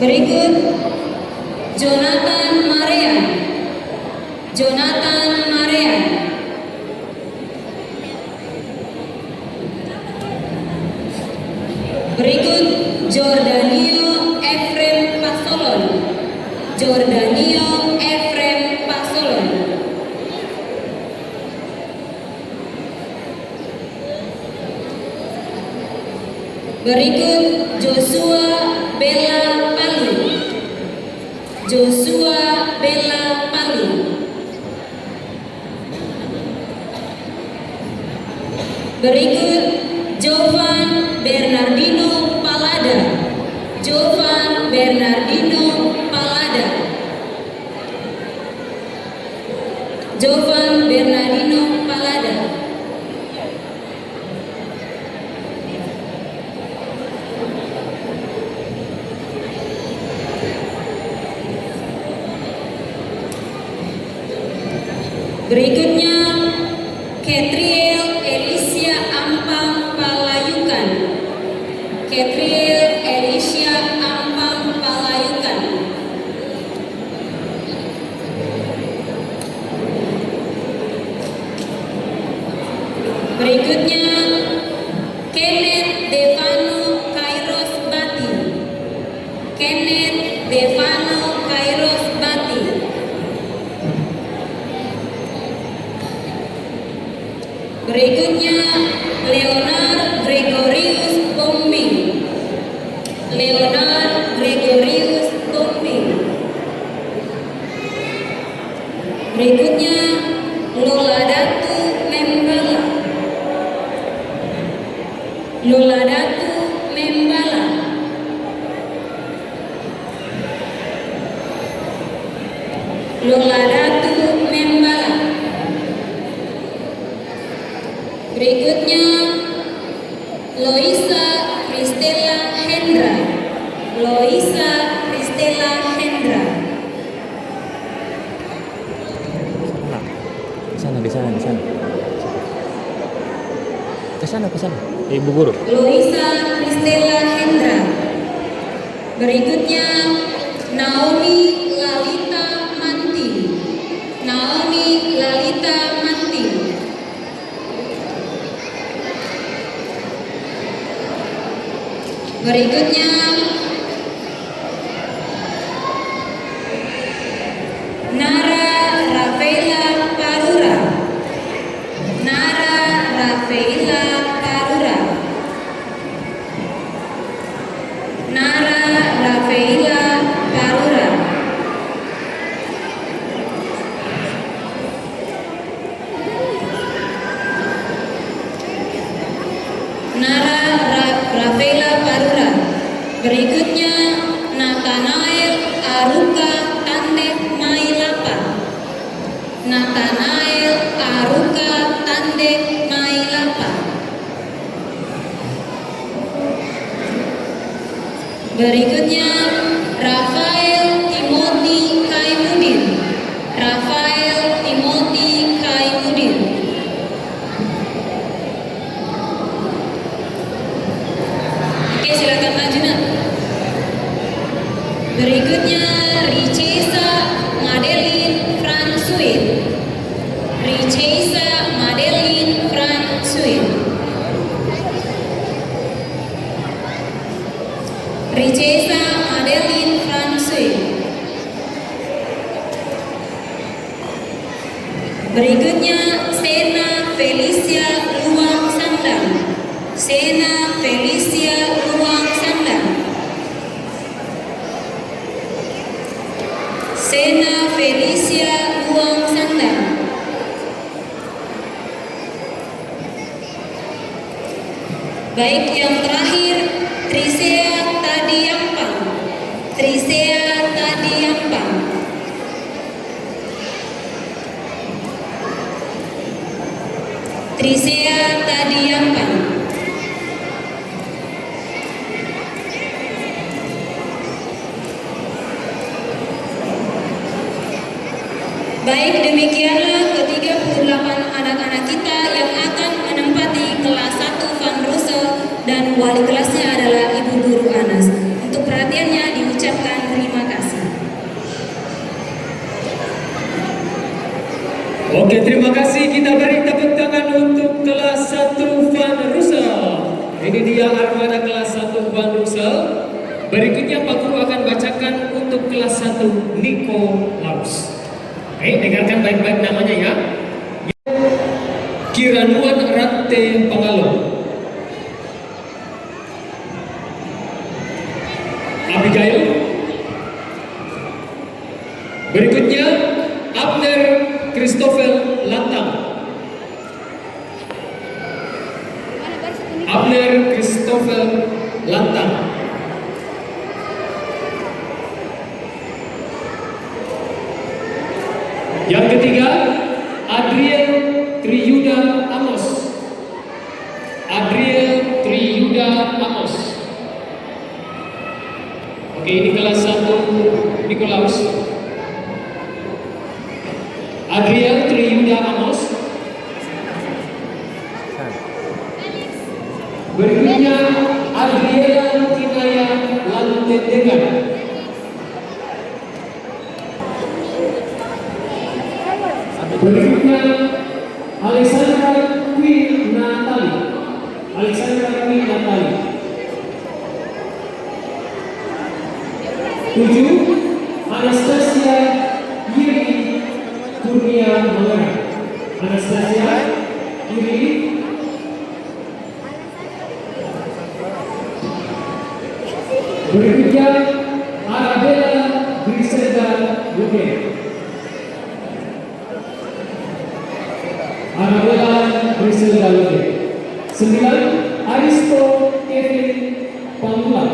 Berikut Jonathan Marean. Jonathan Marean. Berikut Jordanio Efrem Pasolon. Jordanio Efrem Pasolon. Berikut Joshua Bella Palu. Joshua Bella Palu. Berikut Jovan Bernardino Palada. Jovan Bernardino Palada. Jovan Bernardino Palada. Berikutnya Catriel Alicia Ampang Palayukan. Catriel Alicia Ampang Palayukan. Berikutnya Kenneth Devano Kairos Bati. Kenneth Devano Kairos Bati. Berikutnya Leonard Gregorius Bombing. Leonard Gregorius Bombing. Berikutnya Loladatu Membala. Loladatu Membala. Loladatu Membala. Berikutnya Loisa Kristela Hendra. Loisa Kristela Hendra. Di sana. Ke sana. Ibu guru. Loisa Kristela Hendra. Berikutnya Naomi Lalita Manti. Naomi Lalita Manti. Berikutnya Nara Rafaela Parura. Nara Rafaela Parura. Nara Rafaela Parura. Nara Rafaela Parura. Berikutnya Nathanael Aruka Tandek Mailapa. Nathanael Aruka Tandek Mailapa. Berikutnya Rafael Timothy Kaimudin. Rafael Timothy Kaimudin. Oke, silakan maju nak. Berikutnya Richesa Madeline Fransuin. Richesa Madeline Fransuin. Richesa Madeline Fransuin. Berikutnya Sena Felicia Luang Sandang. Sena Felicia Luang Sandang. Sena Felicia Luang Sandang. Baik, yang terakhir Trisea Tadiampang. Trisea Tadiampang. Trisea Tadiampa. Baik, demikianlah ke-38 anak-anak kita yang akan menempati kelas 1 Van Rossel dan wali kelasnya adalah Ibu Guru Anas. Untuk perhatiannya diucapkan terima kasih. Oke, terima kasih. Kita beri tepuk tangan untuk kelas 1 Van Rossel. Ini dia armada kelas 1 Van Rossel. Berikutnya Pak Guru akan bacakan untuk kelas 1 Nikolaus. Oke, dengarkan baik-baik namanya ya. Kiranuan Rante Pangalo. Abigail. Berikutnya Abner Christopher Lantang. Abner Christopher Lantang. Yang ketiga, Adriel Triyuda Amos. Adriel Triyuda Amos. Oke, ini kelas 1 Nikolaus. Adriel Triyuda Amos. Berikutnya Adriela Kinaya Lantendegan. Berikutnya Alexandra Queen Natali. Alexandra Queen Natali. 7. Anastasia Yiri Kurnia Mangara. Anastasia Yiri. Berikutnya Arabella Griselda Buke. Arabella Griselda Buke. 9. Aristo Kevin Pangula.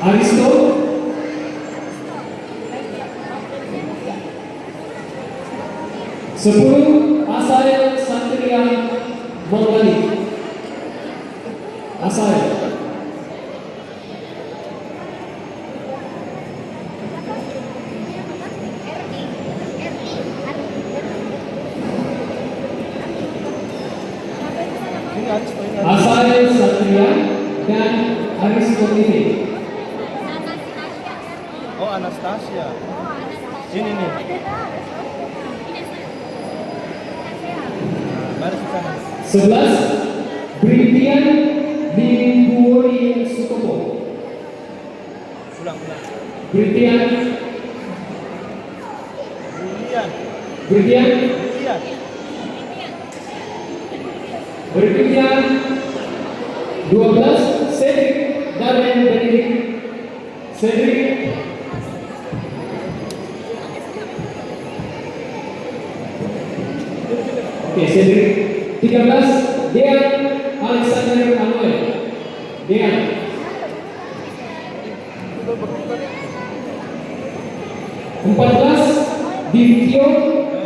Aristo. Sepuluh. Asael Satria Mongali. Asael. Asael Satria dan Aristo ini. Oh, Anastasia. Ini nih. Mari kita. 11. Britian Mingguori Sutopo. Ulang. Britian. Berikutnya 12. Cedric Darren Benedict. Cedric. Oke, Cedric. 13. Dean Alexander Manuel. Dean. 14. Divio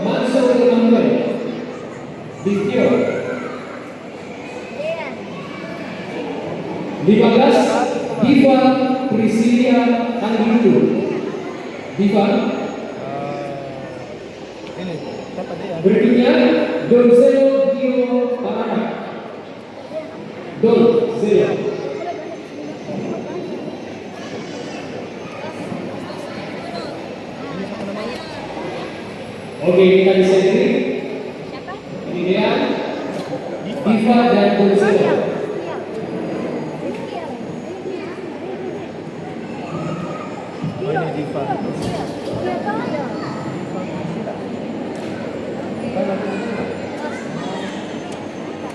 Mansur Emmanuel. Divio. 15. Diva Priscilia Andindo. Diva. Ini siapa dia? Berikutnya Donzelo Gio Parana. Donzelo. Oke, ini tadi Cedric. Ini dia Diva dan Donzelo. Ini Diva.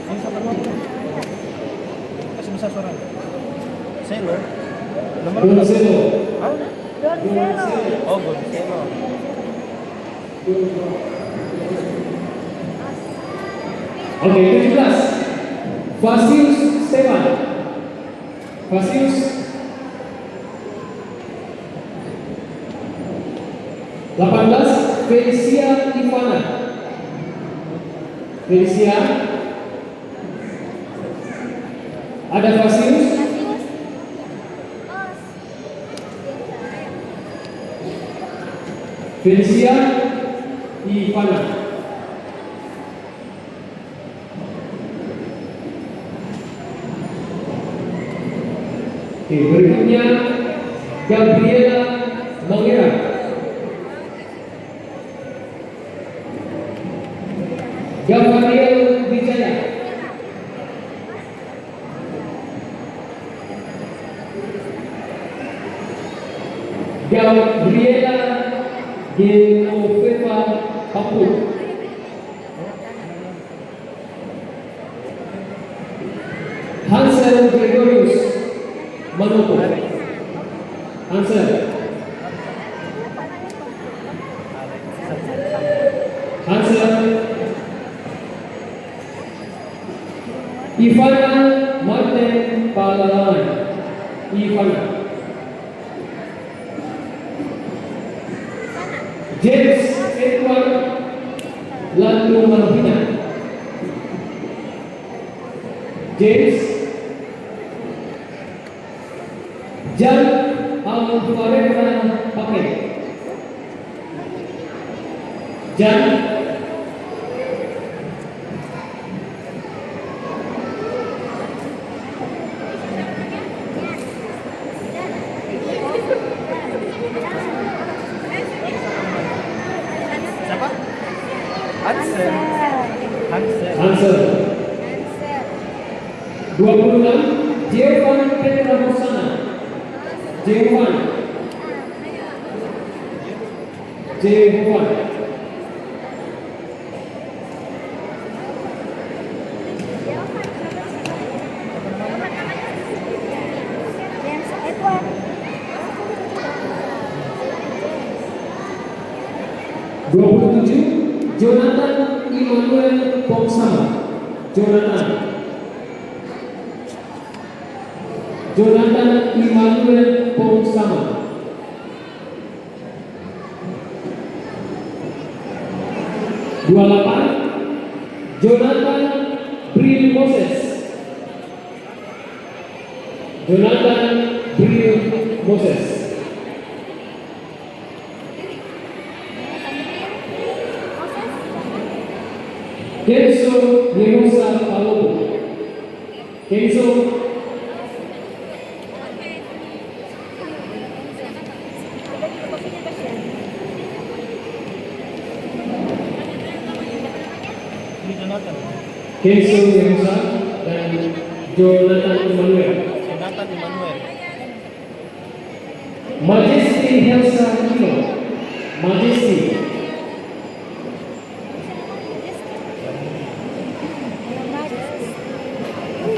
Ini siapa namanya? Kasih besar suara. Selo. Nomor Donzelo. Hah? Oh, Gonzalo. Oke, 17. Vasius Stefan. Vasius. 18. Felicia Ivana. Felicia. Ada Fasius. Felicia Ivana. Oke, berikutnya Gabriela Mangera. Gabriel Wijaya. Gabriela Genoveva Papua. Hansel Gregorius Manopo. Hansel. Hansel. Ivana Martin Palawan. Ivana. James Edward Landu Malvina. James. Jan Alvareza Pakai. Jan. Siapa? Hansen. Hansen. Hansel. 26 Jevan Petra Rosana. Jevan. Jevan. Jonathan Immanuel Pongsama. Jonathan Immanuel Pongsama. Jonathan Bril Moses. Jonathan Bril Moses. Kenzo Yerusa Palopo. Kenzo. Kenzo Yerusa dan Jonathan Immanuel. Jonathan Immanuel. Majesty Helsa Kilo. Majesty.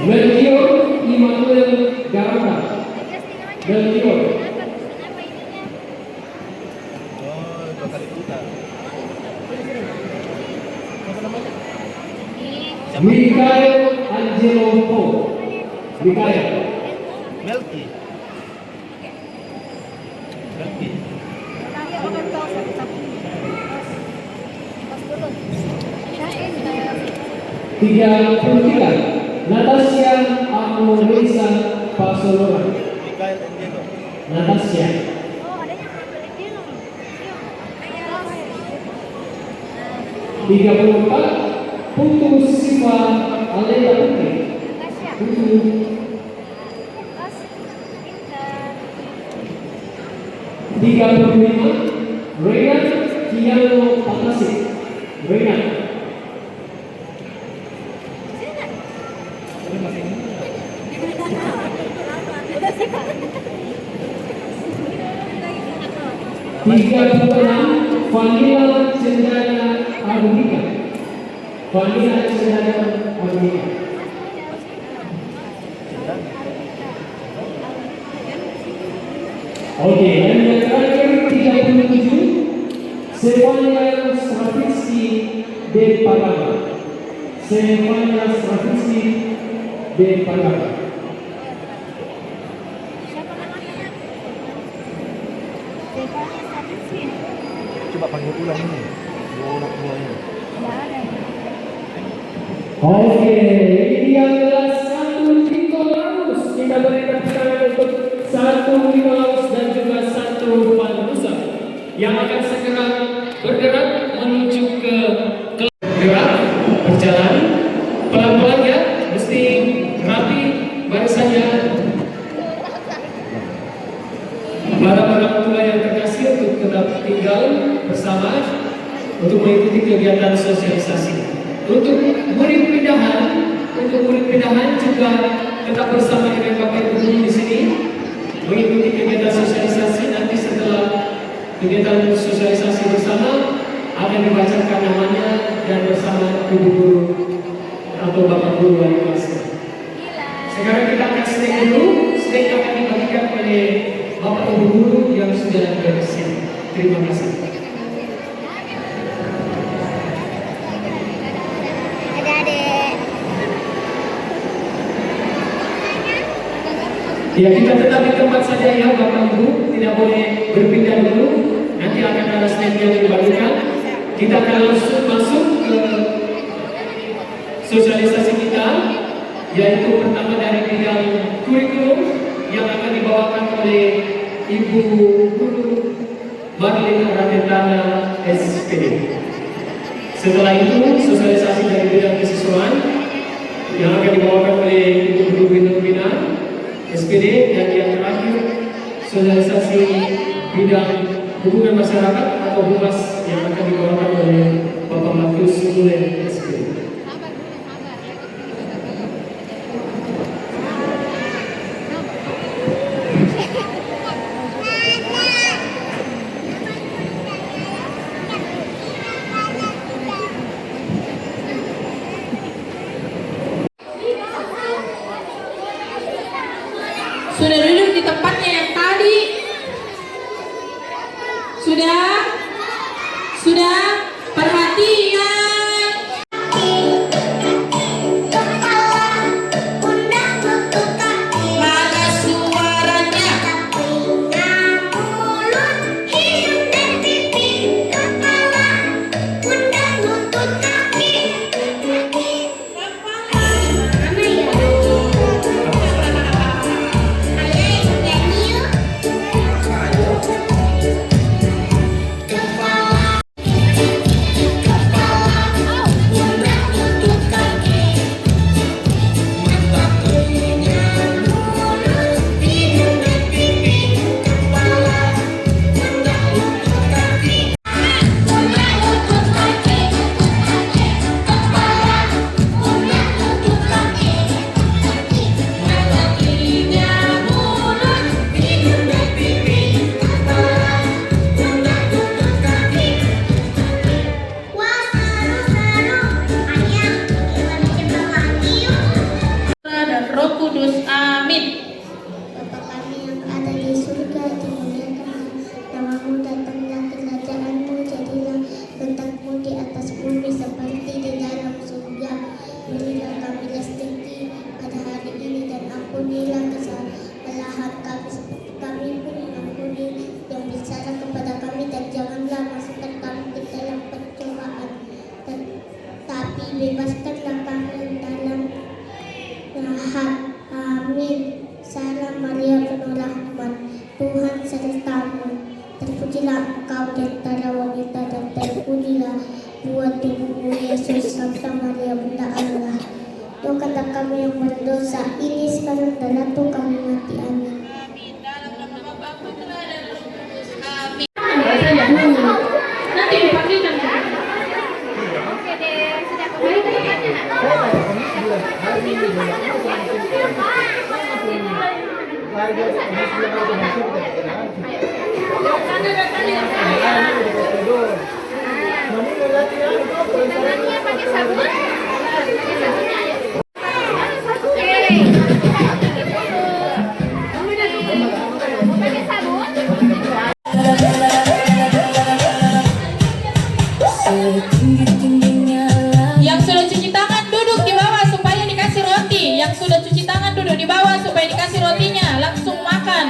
Melchior Immanuel Garanga. Melchior. Oh, 2 kali putar. Siapa namanya? Mikael Angelo Po. Mikael. Melki. Melki. 33 Natasha Amorisa Pasolora. Mikael Angelo. Natasha. 34 Putu Siva Aleta Putri. Putu. 35 Renan Kiano Pakasik. Renan. Ini masih ini. Tiga Vanilla Cendana Arumika. Vanilla Cendana Arumika. Oke, dan yang terakhir 37 Stefania Stravinsky de Palaga. Stefania Stravinsky de Palaga. Coba panggil ulang. bilang ini. Dua anak buahnya. Oke, ini dia adalah satu Nikolaus. Kita berikan tangan untuk satu Nikolaus dan juga satu Vanrusa yang akan segera bergerak menuju ke gerak berjalan pelan-pelan ya, mesti rapi barisannya. Para orang tua yang terkasih untuk tetap tinggal bersama untuk mengikuti kegiatan sosialisasi. Untuk murid pindahan juga tetap bersama dengan Bapak Ibu guru di sini mengikuti kegiatan sosialisasi. Nanti setelah kegiatan sosialisasi bersama akan dibacakan namanya dan bersama ibu guru atau bapak guru wali kelas. Sekarang kita akan snack dulu. Snack akan dibagikan oleh bapak ibu guru yang sudah bersiap. Terima kasih. Ya, kita tetap di tempat saja ya Bapak Ibu, tidak boleh berpindah dulu. Nanti akan ada snack yang dibagikan. Kita akan langsung masuk ke sosialisasi kita, yaitu pertama dari bidang kurikulum yang akan dibawakan oleh Ibu Guru Marlin Ratetana SPD. Setelah itu sosialisasi dari bidang kesiswaan yang akan dibawakan oleh Ibu Guru Bina SPD, dan yang terakhir sosialisasi bidang hubungan masyarakat atau humas yang akan dibawakan oleh Bapak Matius Sulen SPD. Sudah duduk di tempatnya yang tadi? Sudah? Perhatian. Mana suaranya? Kudus, amin. Bapa kami yang ada di surga, dimuliakanlah namamu, datanglah kerajaanmu, jadilah kehendakmu di atas bumi seperti di dalam surga. Berilah kami rezeki pada hari ini dan ampunilah kesalahan kami seperti kami pun mengampuni yang bersalah kepada kami, dan janganlah masukkan kami ke dalam pencobaan, tapi bebaskanlah kami dalam jahat. Amin. Salam Maria penuh rahmat, Tuhan sertamu. Terpujilah engkau di antara wanita dan terpujilah buah tubuhmu Yesus. Santa Maria Bunda Allah, doakanlah kami yang berdosa ini sekarang dan waktu kami mati. Amin. Nanti dipakai. Oke deh, sudah kembali ke tempatnya. Yang sudah cuci tangan duduk di bawah supaya dikasih roti. Yang sudah cuci tangan duduk di bawah supaya dikasih rotinya. Langsung makan.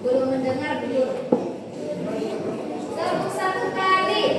Belum mendengar belum? Tepuk satu kali.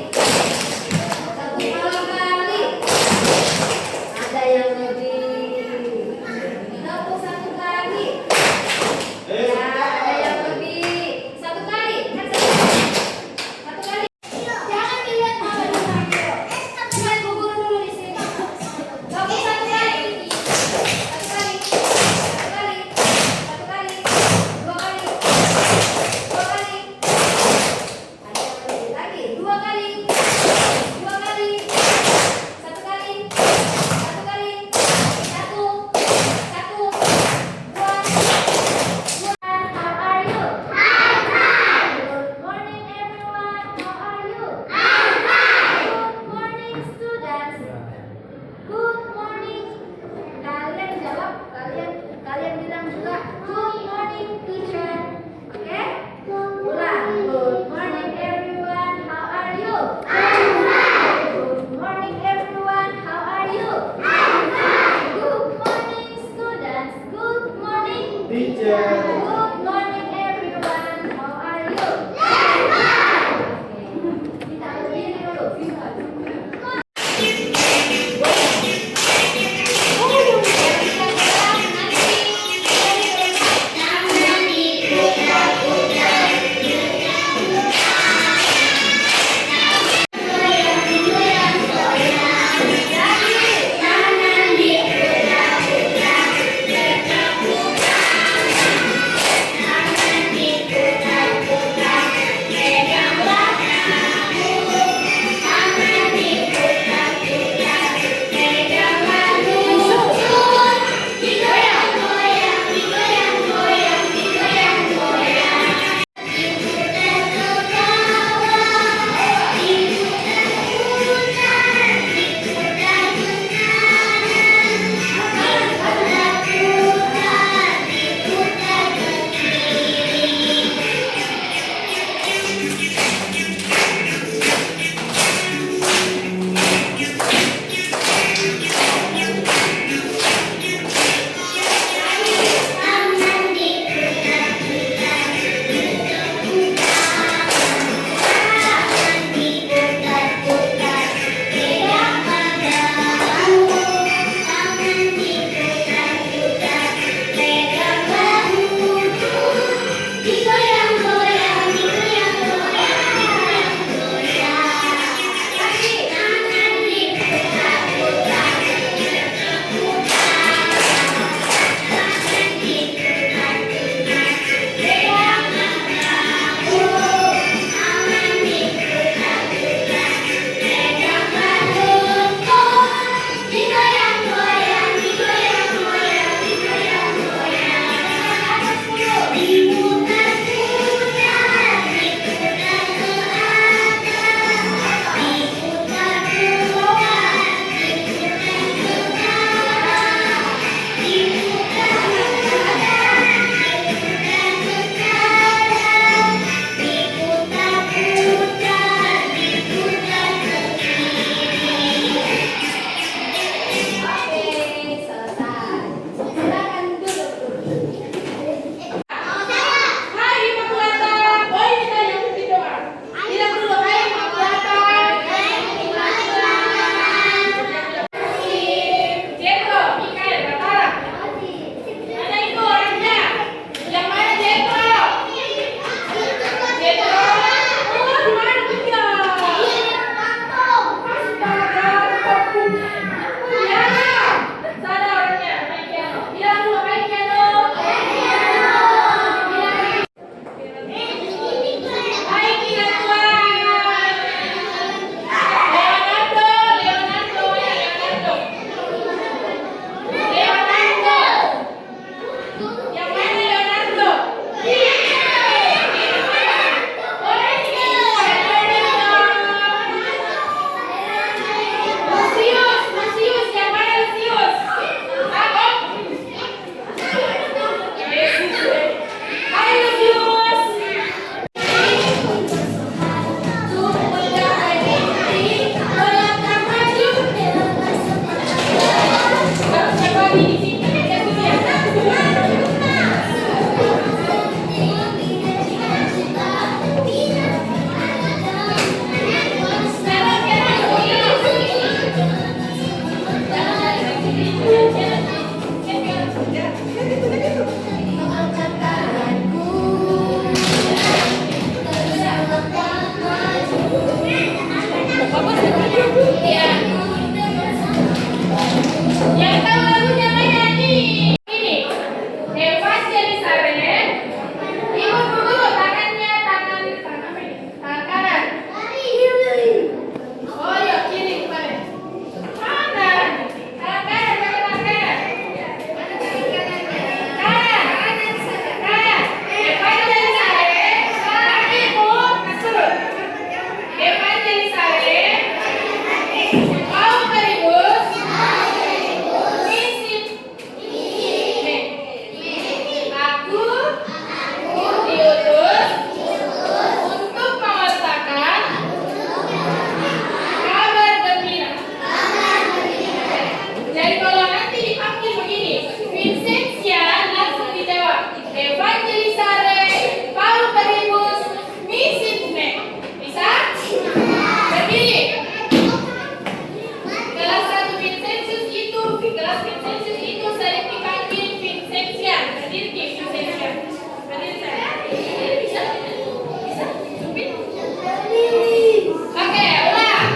Iya. Yang tahu lagunya mana nih? Ini. Eva Jelisare. Ibu dulu tangannya tangan kanan. Oh ya kiri kemarin. Kanan. Tangan kanan tangan kanan. Kanan. Eva Jelisare. Ibu kasur. Eva Jelisare. Kau berigus. Misip. Aku diutus untuk mewartakan kabar gembira. Jadi kalau nanti dipanggil begini, Vincentia langsung dijawab. Evangelisare, Paul Berimus, Misipne. Bisa? Berdiri. Kelas 1 Vincentius itu, kelas Vincentius itu sering dipanggil Vincentia. Berdiri Vincentia. Berdiri saya. Bisa? Bisa? Supit? Oke, ulang.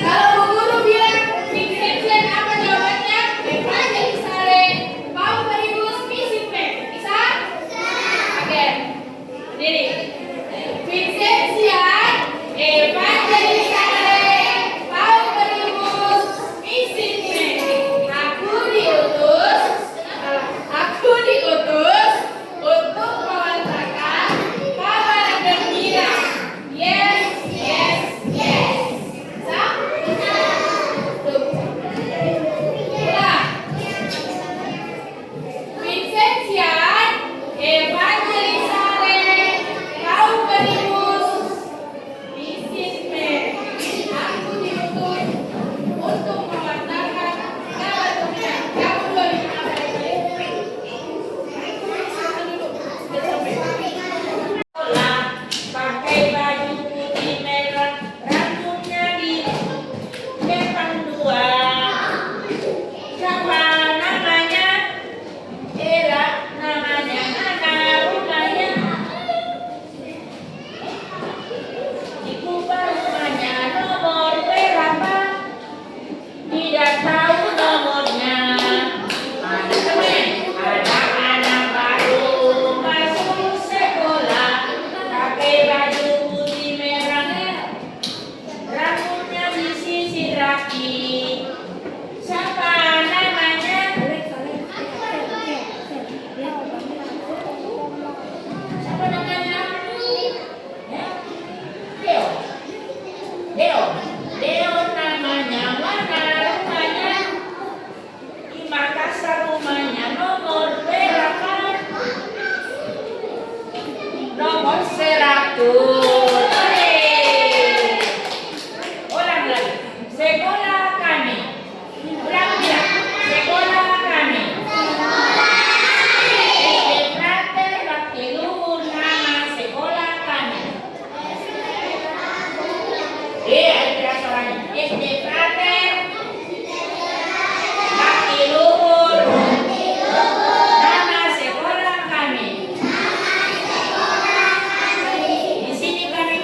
Kalau Bu Guru bilang Vincentia, apa jawabannya? Evangelisare, Paul Berimus, Misipne. Bisa? Oke. Berdiri. Vincentia, Evangelisare, Paul Berimus, Misipne. Aku diutus untuk mewartakan kabar gembira. Yes, yes, yes. Bisa? Tuh. Ulang. Vincentia, Evangelisare, Paul Berimus, Misipne. Aku diutus untuk mewartakan kabar gembira. Kamu dua di mana? Pakai baju putih merah, rambutnya di kepang dua. Siapa namanya? Era namanya, anak rumahnya. Dikubah rumahnya, nomor berapa? Tidak tahu nomornya. Ada teman, ada anak baru masuk sekolah. Pakai baju putih merah, rambutnya disisir rapi. Siapa namanya? Siapa namanya? Deo. Deo. Deo namanya. Mana rumahnya? Di Makassar rumahnya. Nomor berapa? Nomor 100. Ulang lagi. Sekolah kami. Ulang bilang. Sekolah kami. SD Frater Bakti Luhur nama sekolah kami. Ada suaranya. SD Frater Bakti Luhur nama sekolah kami. Di sini kami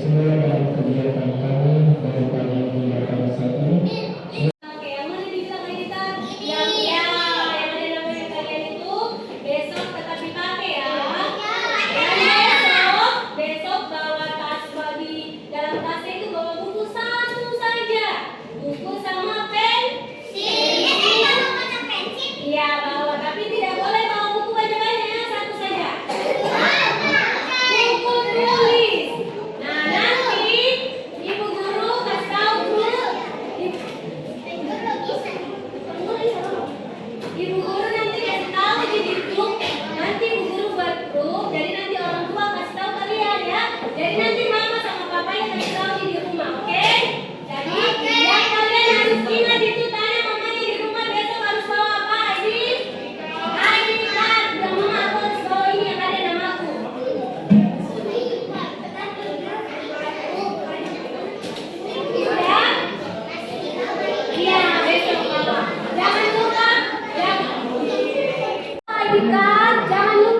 semua dalam kegiatan kami merupakan tindakan satu. Oke, yang mana dibilang editan? Yang ada namanya kalian itu besok tetap dipakai ya. Dan besok bawa tas di dalam tasnya itu bawa buku satu saja. Buku sama pensil. Iya bawa, tapi tidak boleh bawa buku banyak-banyak, satu saja. Buku tulis. Nah nanti ibu guru kasih tahu guru. Ibu guru nanti kasih tahu di grup. Nanti ibu guru buat grup. Jadi nanti orang tua kasih tahu kalian ya. Jadi nanti mama sama papanya kasih tahu di rumah, oke? Jadi yang kalian harus ingat itu tanya mamanya di rumah besok harus bawa apa? ID card. Dan mama aku harus bawa ini yang ada namaku. Ya? Iya besok bawa. Jangan lupa. ID card, jangan lupa.